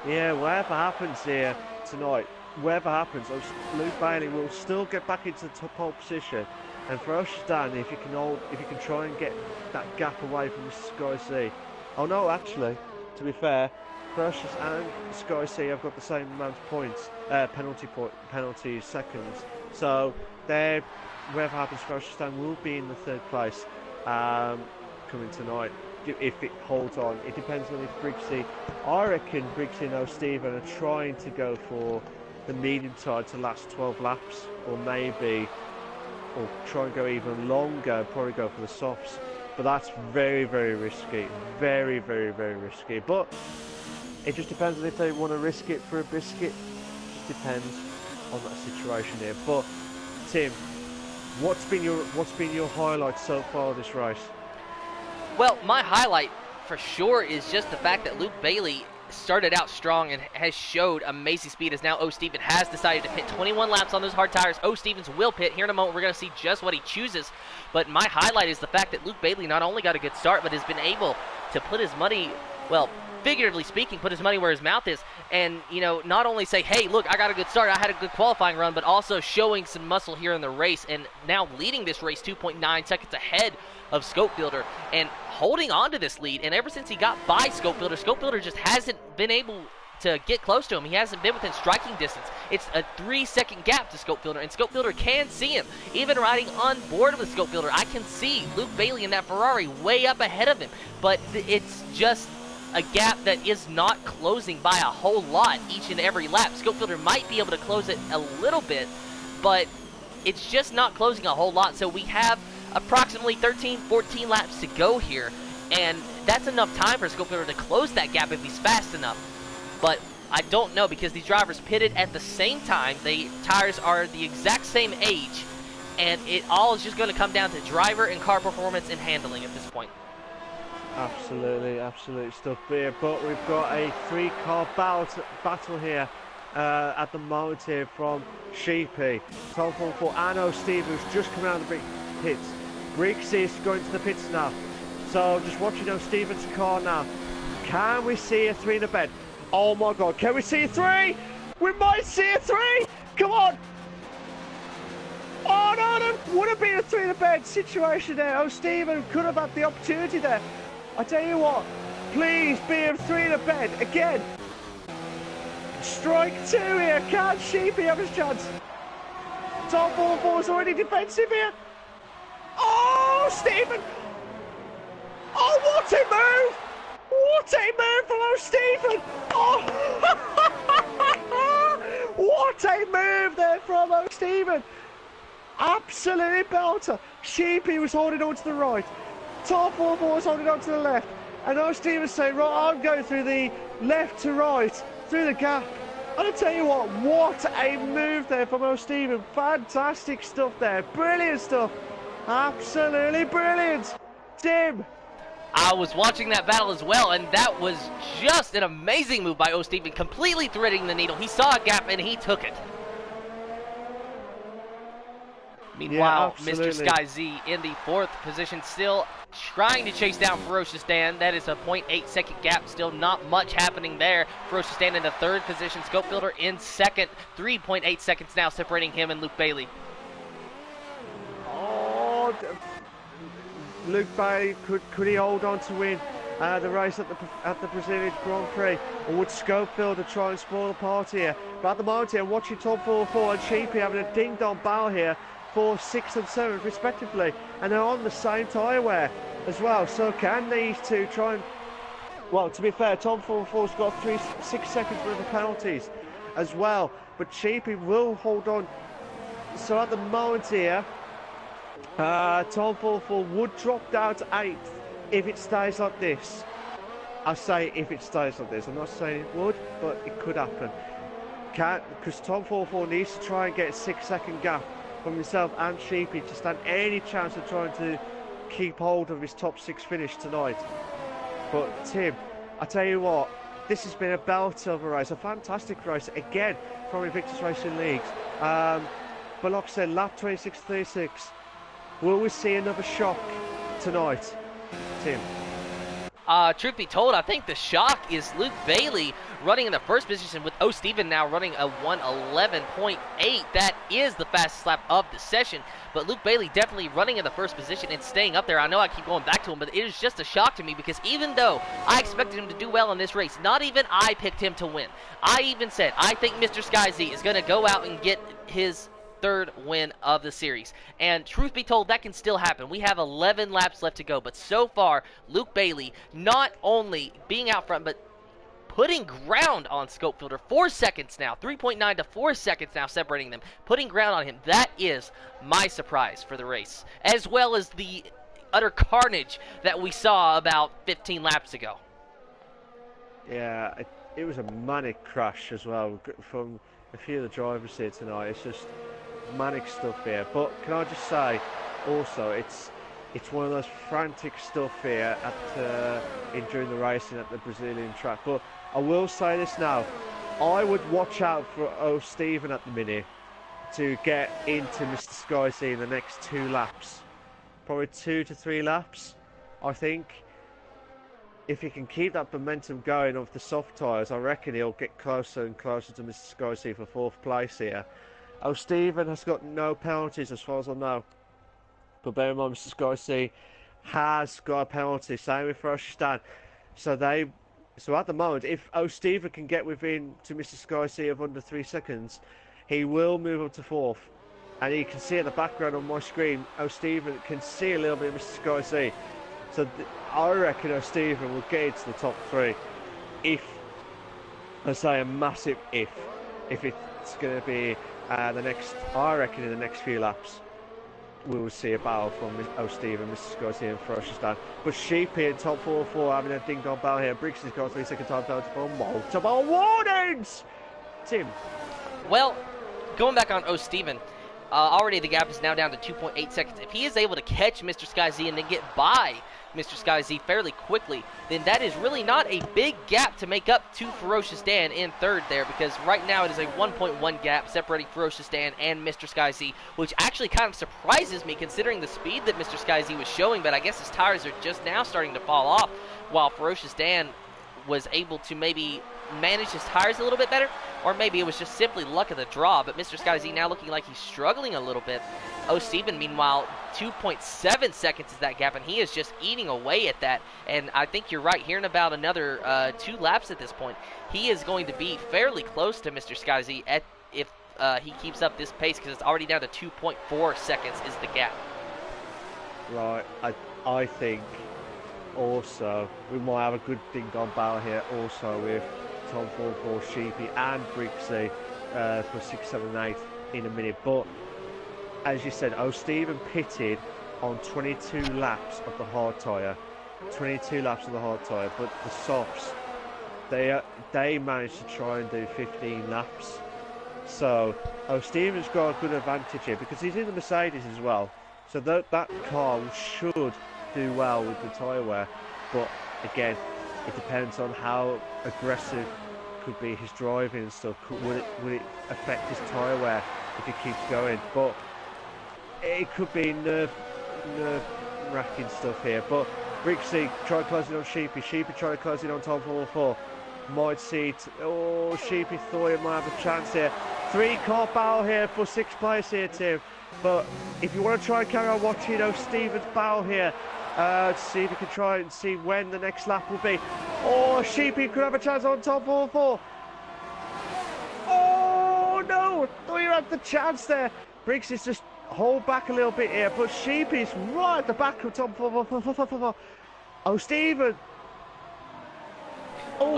Yeah, whatever happens here tonight, whatever happens, Luke Bailey will still get back into the top pole position. And Ferocious Dan, if you can try and get that gap away from Sky C. Oh no, actually, to be fair, Ferocious and Sky C have got the same amount of points, penalty seconds. So whatever happens, Ferocious Dan will be in the 3rd place coming tonight. If it holds on, it depends on if Brixie. I reckon Brixie and O'Steven are trying to go for the medium tire to last 12 laps, or try and go even longer, probably go for the softs. But that's very, very risky. Very, very, very risky. But it just depends on if they want to risk it for a biscuit. It just depends on that situation here. But Tim, what's been your highlight so far of this race? Well, my highlight for sure is just the fact that Luke Bailey started out strong and has showed amazing speed, as now O. Steven has decided to pit 21 laps on those hard tires. O. Stevens will pit. Here in a moment, we're going to see just what he chooses. But my highlight is the fact that Luke Bailey not only got a good start, but has been able to put his money, well, figuratively speaking, put his money where his mouth is, and, you know, not only say, hey, look, I got a good start, I had a good qualifying run, but also showing some muscle here in the race, and now leading this race 2.9 seconds ahead of Scopebuilder, and holding on to this lead. And ever since he got by Scopebuilder just hasn't been able to get close to him. He hasn't been within striking distance. It's a 3-second gap to Scopebuilder, and Scopebuilder can see him. Even riding on board with Scopebuilder, I can see Luke Bailey in that Ferrari way up ahead of him, but it's just a gap that is not closing by a whole lot each and every lap. Scopebuilder might be able to close it a little bit, but it's just not closing a whole lot. So we have approximately 13, 14 laps to go here, and that's enough time for Scopebuilder to close that gap if he's fast enough. But I don't know, because these drivers pitted at the same time. The tires are the exact same age, and it all is just going to come down to driver and car performance and handling at this point. Absolutely, absolute stuff here. But we've got a 3-car battle here at the moment here from Sheepy, Tom 44, and O. Stevens just coming out of the pits. Briggs is going to the pits now. So just watching O. Stevens' car now. Can we see a 3 in the bed? Oh my God, can we see a 3? We might see a 3! Come on! Oh no, that would have been a 3 in the bed situation there. Oh, Stephen could have had the opportunity there. I tell you what, please be a 3 in the bed again. Strike 2 here. Can't Sheepy have his chance? Tom 44 is already defensive here. Oh, Stephen! Oh, what a move! What a move from O. Stephen! Oh, what a move there from O. Stephen! Absolutely belter. Sheepy was holding on to the right. Tom 44 was holding on to the left. And O. Stephen saying, right, I'm going through the left to right, through the gap. And I tell you what a move there from O. Stephen. Fantastic stuff there. Brilliant stuff. Absolutely brilliant. Tim. I was watching that battle as well, and that was just an amazing move by O. Stephen, completely threading the needle. He saw a gap, and he took it. Meanwhile, yeah, Mr. Sky Z in the 4th position, still trying to chase down Ferocious Dan. That is a 0.8 second gap. Still not much happening there. Ferocious Dan in the 3rd position. Scopebuilder in 2nd. 3.8 seconds now separating him and Luke Bailey. Oh, Luke Bailey, could he hold on to win the race at the Brazilian Grand Prix? Or would Scopebuilder try and spoil the party here? But at the moment here, watching Tom 44 and Sheepy having a ding-dong battle here for 6th and 7th respectively, and they're on the same tyre wear as well. So can these two try and, well, to be fair, Tom 44's got 6 seconds worth of penalties as well, but Sheepy will hold on. So at the moment here, Tom 44 would drop down to 8th if it stays like this. I say if it stays like this. I'm not saying it would, but it could happen. Because Tom 44 needs to try and get a 6-second gap from himself and Sheepy to stand any chance of trying to keep hold of his top 6 finish tonight. But Tim, I tell you what, this has been a belter of a race, a fantastic race again from Invictus Racing Leagues. But like I said, lap 26-36, will we see another shock tonight, Tim? Truth be told, I think the shock is Luke Bailey running in the 1st position, with O. Stephen now running a 1:11.8. That is the fastest lap of the session. But Luke Bailey definitely running in the 1st position and staying up there. I know I keep going back to him, but it is just a shock to me, because even though I expected him to do well in this race, not even I picked him to win. I even said, I think Mr. Sky Z is going to go out and get his 3rd win of the series. And truth be told, that can still happen. We have 11 laps left to go, but so far, Luke Bailey not only being out front, but putting ground on Scopebuilder. 4 seconds now, 3.9 to 4 seconds now separating them, putting ground on him. That is my surprise for the race, as well as the utter carnage that we saw about 15 laps ago. Yeah, it was a manic crash as well from a few of the drivers here tonight. It's just manic stuff here. But can I just say, also, it's one of those frantic stuff here during the racing at the Brazilian track. But I will say this now, I would watch out for Stephen at the minute to get into Mr. Sky C in the next 2 laps. Probably 2 to 3 laps, I think. If he can keep that momentum going of the soft tyres, I reckon he'll get closer and closer to Mr. Sky C for 4th place here. Stephen has got no penalties as far as I know. But bear in mind, Mr. Sky C has got a penalty, same with Ferocity. So at the moment, if Stephen can get within to Mr. Sky C of under 3 seconds, he will move up to 4th. And you can see in the background on my screen, Stephen can see a little bit of Mr. Sky C. So I reckon Stephen will get into the top 3 if, I say a massive if it's going to be I reckon in the next few laps we will see a battle from Stephen, Mr. Sky C and Ferocious Dan. But Sheepy in top 4 having a ding-dong battle here. Briggs has got 3-second time penalty for multiple warnings! Tim? Well, going back on Stephen, already the gap is now down to 2.8 seconds. If he is able to catch Mr. Sky Z and then get by Mr. Sky Z fairly quickly, then that is really not a big gap to make up to Ferocious Dan in 3rd there, because right now it is a 1.1 gap separating Ferocious Dan and Mr. Sky Z, which actually kind of surprises me considering the speed that Mr. Sky Z was showing, but I guess his tires are just now starting to fall off, while Ferocious Dan was able to maybe manage his tires a little bit better, or maybe it was just simply luck of the draw. But Mr. Sky Z now looking like he's struggling a little bit. Stephen, meanwhile, 2.7 seconds is that gap, and he is just eating away at that. And I think you're right, here in about another 2 laps at this point, he is going to be fairly close to Mr. Sky Z if he keeps up this pace, because it's already down to 2.4 seconds is the gap. Right, I think also we might have a good ding-dong battle here also with Tom 4 Sheepy and Briggsy for 6, 7, 8 in a minute. But as you said, Stephen pitted on 22 laps of the hard tyre. 22 laps of the hard tyre, but the softs, they managed to try and do 15 laps. So Stephen's got a good advantage here because he's in the Mercedes as well. So that car should do well with the tyre wear. But again, it depends on how aggressive could be his driving and stuff. Would it affect his tyre wear if he keeps going? But it could be nerve-wracking stuff here. But Brixie trying to close it on Sheepy. Sheepy trying to close it on Tom 4. Might see it. Oh, Sheepy thought he might have a chance here. 3-car battle here for 6th place here, Tim. But if you want to try and carry on watching Stephen's battle here, to see if you can try and see when the next lap will be. Oh, Sheepy could have a chance on Tom 4. Oh, no! Thought you had the chance there. Briggs is just hold back a little bit here, but Sheepy's right at the back of Tom 4. Oh, Stephen.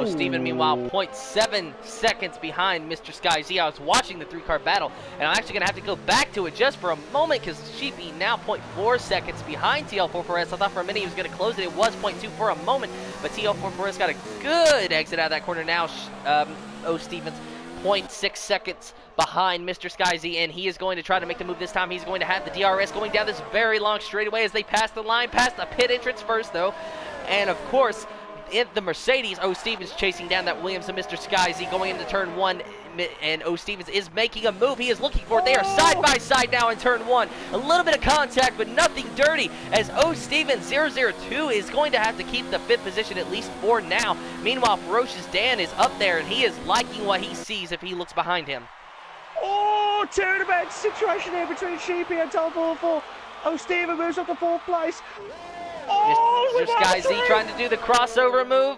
Stephen, meanwhile, 0.7 seconds behind Mr. Sky Z. I was watching the 3-car battle, and I'm actually going to have to go back to it just for a moment because Sheepy now 0.4 seconds behind TL44S. I thought for a minute he was going to close it. It was 0.2 for a moment, but TL44S got a good exit out of that corner now. Stevens 0.6 seconds behind Mr. Sky Z, and he is going to try to make the move this time. He's going to have the DRS going down this very long straightaway as they pass the line, past the pit entrance first, though. And, of course, in the Mercedes, Stevens chasing down that Williams and Mr. Sky Z going into turn 1, and Stevens is making a move. He is looking for it. They are side by side now in turn 1. A little bit of contact, but nothing dirty, as Stevens 002 is going to have to keep the 5th position at least for now. Meanwhile, Ferocious Dan is up there, and he is liking what he sees if he looks behind him. Oh, tournament situation here between Sheepy and Tom 4. Steven moves up to 4th place. Oh, Mr. Sky Z trying to do the crossover move.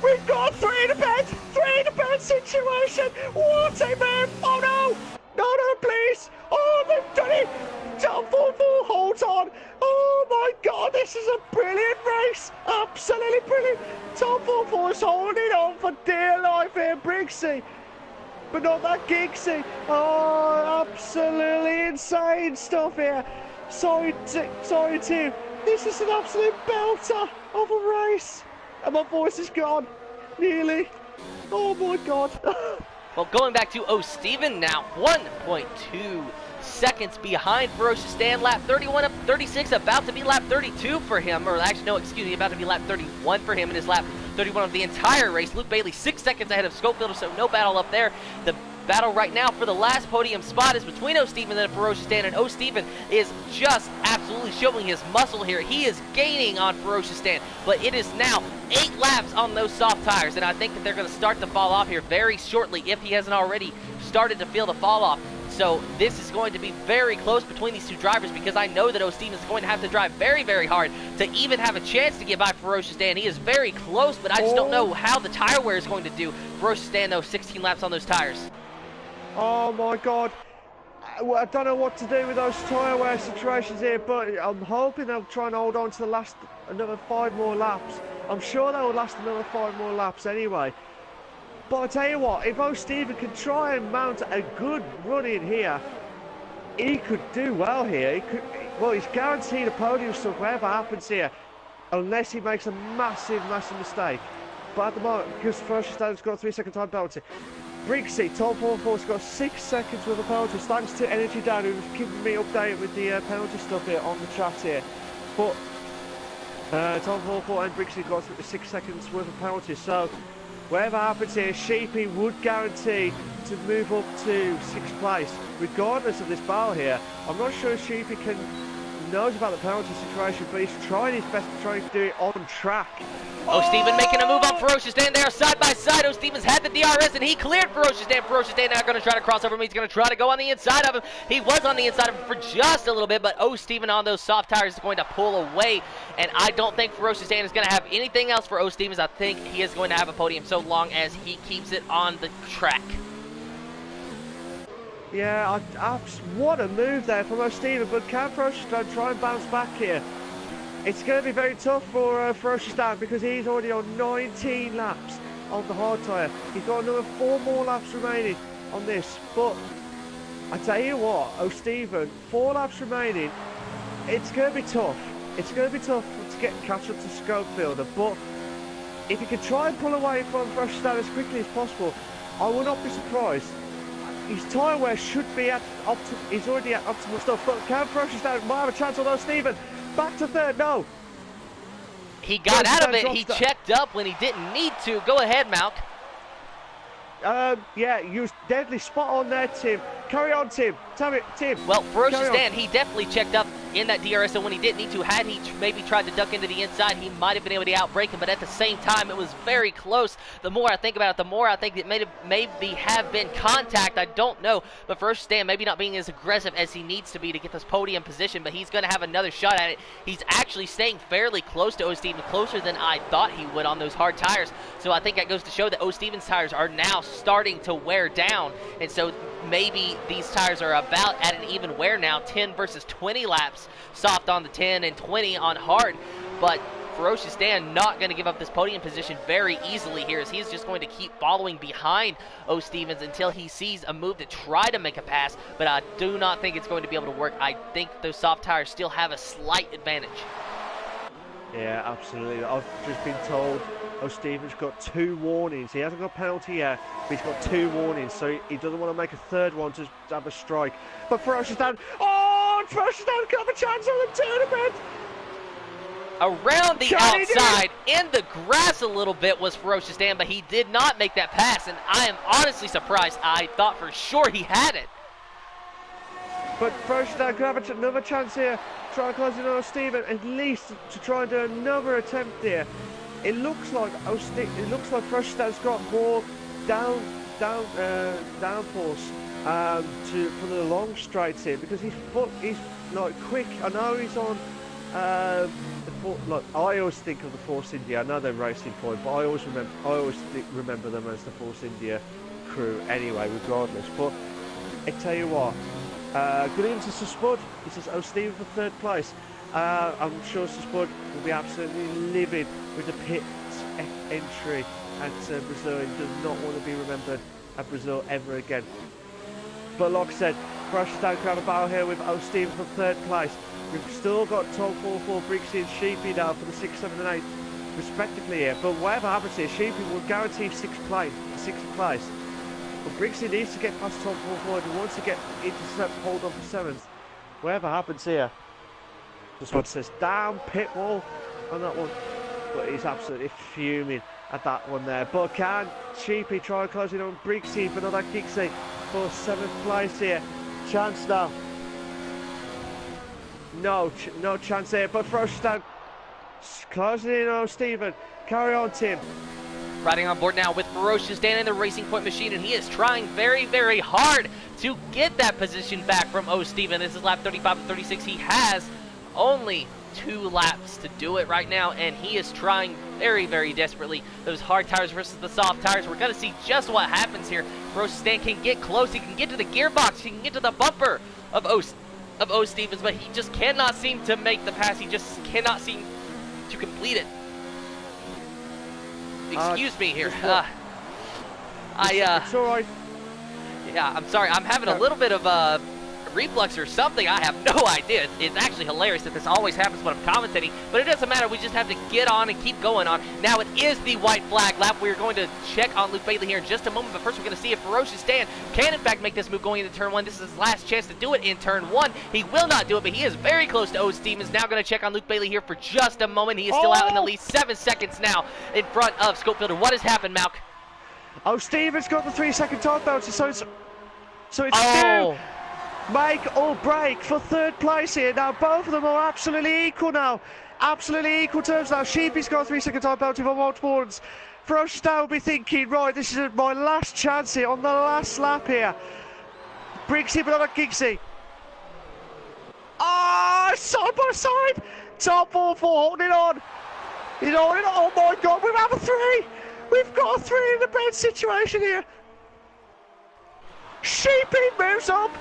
We've got 3 to bed situation. What a move. Oh no, please. Oh, they've done it. Tom 4 holds on. Oh my God, this is a brilliant race. Absolutely brilliant. Tom 4 is holding on for dear life here, Briggsy. But not that Giggsy. Oh, absolutely insane stuff here. Sorry, Tim. This is an absolute belter of a race. And my voice is gone. Nearly. Oh my God. Well, going back to O'Steven now, 1.2 seconds behind Ferocious Stan. Lap 31 up 36, about to be lap 32 for him. Or actually, no, excuse me, about to be lap 31 for him in his lap 31 of the entire race. Luke Bailey 6 seconds ahead of Schofield, so no battle up there. The battle right now for the last podium spot is between O'Steven and Ferocious Stan, and O'Steven is just absolutely showing his muscle here. He is gaining on Ferocious Stan, but it is now 8 laps on those soft tires, and I think that they're going to start to fall off here very shortly if he hasn't already started to feel the fall off. So this is going to be very close between these two drivers, because I know that O'Steven is going to have to drive very, very hard to even have a chance to get by Ferocious Stan. He is very close, but I just don't know how the tire wear is going to do. Ferocious Stan, though, 16 laps on those tires. Oh my God. I don't know what to do with those tyre wear situations here, but I'm hoping they'll try and hold on to the last another 5 more laps. I'm sure they will last another 5 more laps anyway. But I tell you what, if O'Steven can try and mount a good run in here, he could do well here. Well, he's guaranteed a podium stuff whatever happens here, unless he makes a massive, massive mistake. But at the moment, because Ferocious Stan's got a 3-second time penalty, Briggsy, Tom 44's got 6 seconds worth of penalties, thanks to Energy Dan, who's keeping me updated with the penalty stuff here on the chat here. But Tom 44 and Briggsy got 6 seconds worth of penalties, so whatever happens here, Sheepy would guarantee to move up to 6th place, regardless of this battle here. I'm not sure if Sheepy knows about the penalty situation, but he's trying his best to try and do it on track. O'Steven making a move on Ferocious Stan there, side by side. O'Steven's had the DRS and he cleared Ferocious Stan. Ferocious Stan now going to try to cross over him. He's going to try to go on the inside of him. He was on the inside of him for just a little bit, but O'Steven on those soft tires is going to pull away, and I don't think Ferocious Stan is going to have anything else for O'Steven. I think he is going to have a podium so long as he keeps it on the track. Yeah, what a move there from O'Steven, but can Ferocious Stan try and bounce back here? It's going to be very tough for Ferocious Stan, because he's already on 19 laps on the hard tyre. He's got another 4 more laps remaining on this, but I tell you what, O'Steven, 4 laps remaining, it's going to be tough. It's going to be tough to catch up to Schofield, but if he can try and pull away from Ferocious Stan as quickly as possible, I will not be surprised. His tyre wear should be at he's already at optimal stuff, but can Ferocious Stan might have a chance on O'Steven? Back to 3rd, no. He got out of it. He checked up when he didn't need to. Go ahead, Malk. Yeah, you was deadly spot on there, Tim. Carry on, Tim. Tell me, Tim. Well, Ferocious Stan, he definitely checked up in that DRS, and when he didn't need to, had he maybe tried to duck into the inside, he might have been able to outbrake him, but at the same time, it was very close. The more I think about it, the more I think it maybe have been contact. I don't know, but Ferocious Stan maybe not being as aggressive as he needs to be to get this podium position, but he's going to have another shot at it. He's actually staying fairly close to O'Steven, closer than I thought he would on those hard tires, so I think that goes to show that O'Steven's tires are now starting to wear down, and so maybe these tires are about at an even wear now, 10 versus 20 laps, soft on the 10 and 20 on hard, but Ferocious Stan not going to give up this podium position very easily here, as he's just going to keep following behind O'Stevens until he sees a move to try to make a pass, but I do not think it's going to be able to work. I think those soft tires still have a slight advantage. Yeah, absolutely. I've just been told O'Steven's got 2 warnings. He hasn't got a penalty yet, but he's got 2 warnings, so he doesn't want to make a 3rd one to have a strike. But Ferocious Stan, Ferocious Stan could have a chance on the tournament! Around the outside, in the grass a little bit was Ferocious Stan, but he did not make that pass, and I am honestly surprised. I thought for sure he had it. But Ferocious Stan could have another chance here, trying to close in on O'Steven, at least to try and do another attempt here. It looks like Ferocious Stan's got more downforce for the long straights here, because he's like quick. I know he's on I always think of the Force India. I know they're Racing Point, but I always remember them as the Force India crew anyway, regardless. But I tell you what, good evening to Sir Spud. He says O'Steven for 3rd place. I'm sure Sir Spud will be absolutely livid with the pit entry at Brazil. He does not want to be remembered at Brazil ever again. But like I said, Freshdown kind of battle here with O'Stephen for 3rd place. We've still got Tom 4-4, Brixie and Sheepy now for the 6th, 7th and 8th respectively here. But whatever happens here, Sheepy will guarantee 6th place. But Brixie needs to get past Tom 4-4 if he wants to get into hold on for 7th. Whatever happens here. Just what says down pit wall on that one. But he's absolutely fuming at that one there. But can Sheepy try and close it on Brixie for another Gixie for 7th place here? Chance now. No chance here, but Frostdown closing in on Stephen. Carry on, Tim. Riding on board now with Ferocious Dan in the Racing Point machine, and he is trying very, very hard to get that position back from O'Stephen. This is lap 35 and 36. He has only 2 laps to do it right now, and he is trying very, very desperately. Those hard tires versus the soft tires. We're going to see just what happens here. Ferocious Dan can get close. He can get to the gearbox. He can get to the bumper of O'Stevens, but he just cannot seem to make the pass. He just cannot seem to complete it. Excuse me here. It's all right. Yeah, I'm sorry. I'm having a little bit of reflux or something. I have no idea. It's actually hilarious that this always happens when I'm commentating, but it doesn't matter. We just have to get on and keep going on. Now it is the white flag lap. We're going to check on Luke Bailey here in just a moment, but first we're going to see if Ferocious Dan can in fact make this move going into turn 1. This is his last chance to do it in turn 1. He will not do it, but he is very close to O'Stevens. Now going to check on Luke Bailey here for just a moment. He is still out in the lead, 7 seconds now in front of Scopefielder. What has happened, Malk? O'Stevens got the 3-second time penalty, so it's still make or break for 3rd place here. Now both of them are absolutely equal now. Absolutely equal terms now. Sheepy's got a 3-second time penalty for multiple ones. Frostdown will be thinking, right, this is my last chance here on the last lap here. Brixie but not Gixie. Side by side. Top 4-4 holding on. He's holding on. Oh my god, we have a 3. We've got a 3 in a bad situation here. Sheepy moves up.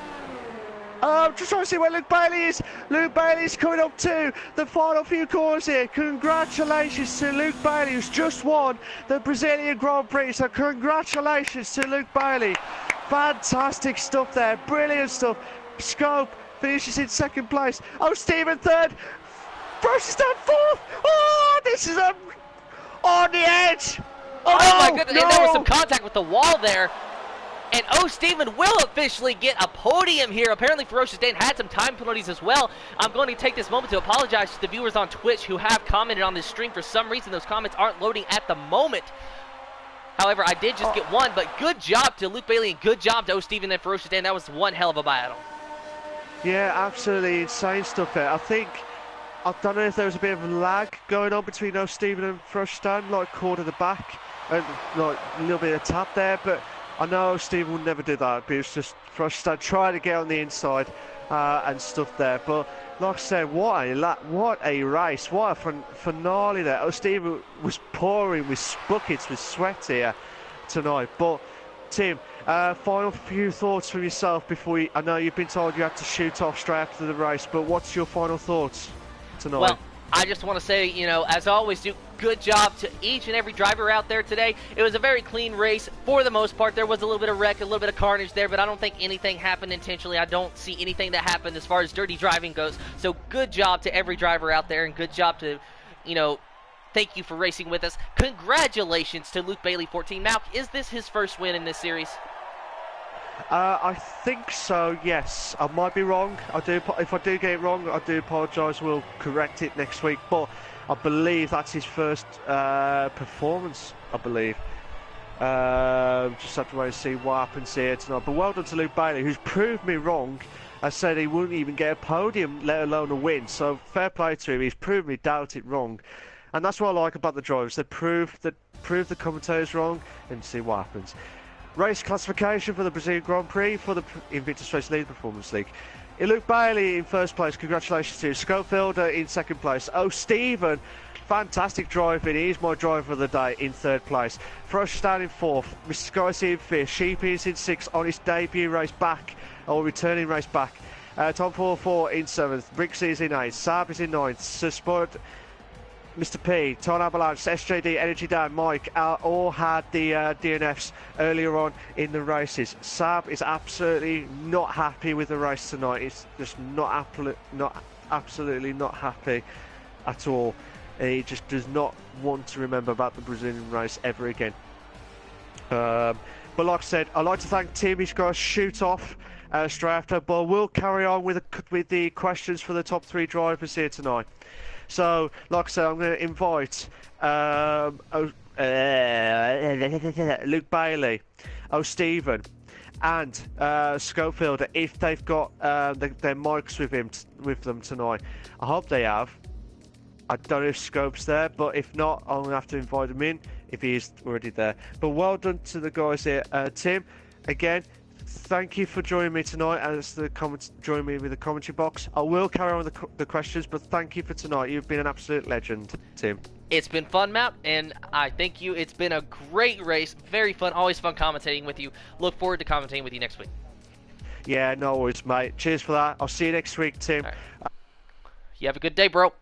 Just trying to see where Luke Bailey is. Luke Bailey's coming up to the final few corners here. Congratulations to Luke Bailey, who's just won the Brazilian Grand Prix. So congratulations to Luke Bailey. Fantastic stuff there. Brilliant stuff. Scope finishes in 2nd place. O'Stephen 3rd. Ferocious Dan 4th. Oh, this is on the edge. Oh my goodness, and there was some contact with the wall there. And O'Stephen will officially get a podium here. Apparently Ferocious Dan had some time penalties as well. I'm going to take this moment to apologize to the viewers on Twitch who have commented on this stream. For some reason, those comments aren't loading at the moment. However, I did just get one, but good job to Luke Bailey and good job to O'Stephen and Ferocious Dan. That was one hell of a battle. Yeah, absolutely insane stuff there. I don't know if there was a bit of lag going on between O'Stephen and Ferocious Dan, like caught at the back, and like a little bit of tap there, but I know Steve would never do that, but it was just Frostdown trying to get on the inside and stuff there. But like I said, what a race, what a finale there. Steve was pouring with buckets with sweat here tonight. But Tim, final few thoughts from yourself before I know you've been told you had to shoot off straight after the race, but what's your final thoughts tonight? Well, I just want to say, you know, as always, do good job to each and every driver out there today. It was a very clean race for the most part. There was a little bit of wreck, a little bit of carnage there, but I don't think anything happened intentionally. I don't see anything that happened as far as dirty driving goes. So good job to every driver out there, and good job to, you know, thank you for racing with us. Congratulations to Luke Bailey, 14. Malk, is this his first win in this series? I think so, yes. I might be wrong. If I do get it wrong, I do apologise. We'll correct it next week. But I believe that's his first performance, I believe. Just have to wait and see what happens here tonight. But well done to Luke Bailey, who's proved me wrong. I said he wouldn't even get a podium, let alone a win. So fair play to him. He's proved me doubted wrong. And that's what I like about the drivers. They prove the commentators wrong and see what happens. Race classification for the Brazilian Grand Prix for the Invictus Race Lead Performance League. Luke Bailey in first place, congratulations to you. Scopefielder in second place. O'Stephen, fantastic driving. He's my driver of the day in third place. Frostdown in fourth. Mr. Skycy in fifth. Sheepy is in sixth on his debut race back, or returning race back. Tom 4-4 in seventh. Brixie is in eighth. Saab is in ninth. Sir Spud Mr. P, Ton Avalanche, SJD, Energy Dan, Mike, all had the DNFs earlier on in the races. Sab is absolutely not happy with the race tonight. He's just absolutely not happy at all. He just does not want to remember about the Brazilian race ever again. But like I said, I'd like to thank Tim. He's got to shoot off straight after, but we'll carry on with the questions for the top 3 drivers here tonight. So, like I said, I'm going to invite Luke Bailey, Stephen, and Schofield if they've got their mics with them tonight. I hope they have. I don't know if Scope's there, but if not, I'm going to have to invite him in if he is already there. But well done to the guys here. Tim, again, thank you for joining me tonight as join me with the commentary box. I will carry on with the questions, but thank you for tonight. You've been an absolute legend, Tim. It's been fun, Matt, and I thank you. It's been a great race. Very fun. Always fun commentating with you. Look forward to commentating with you next week. Yeah, no worries, mate. Cheers for that. I'll see you next week, Tim. Right. You have a good day, bro.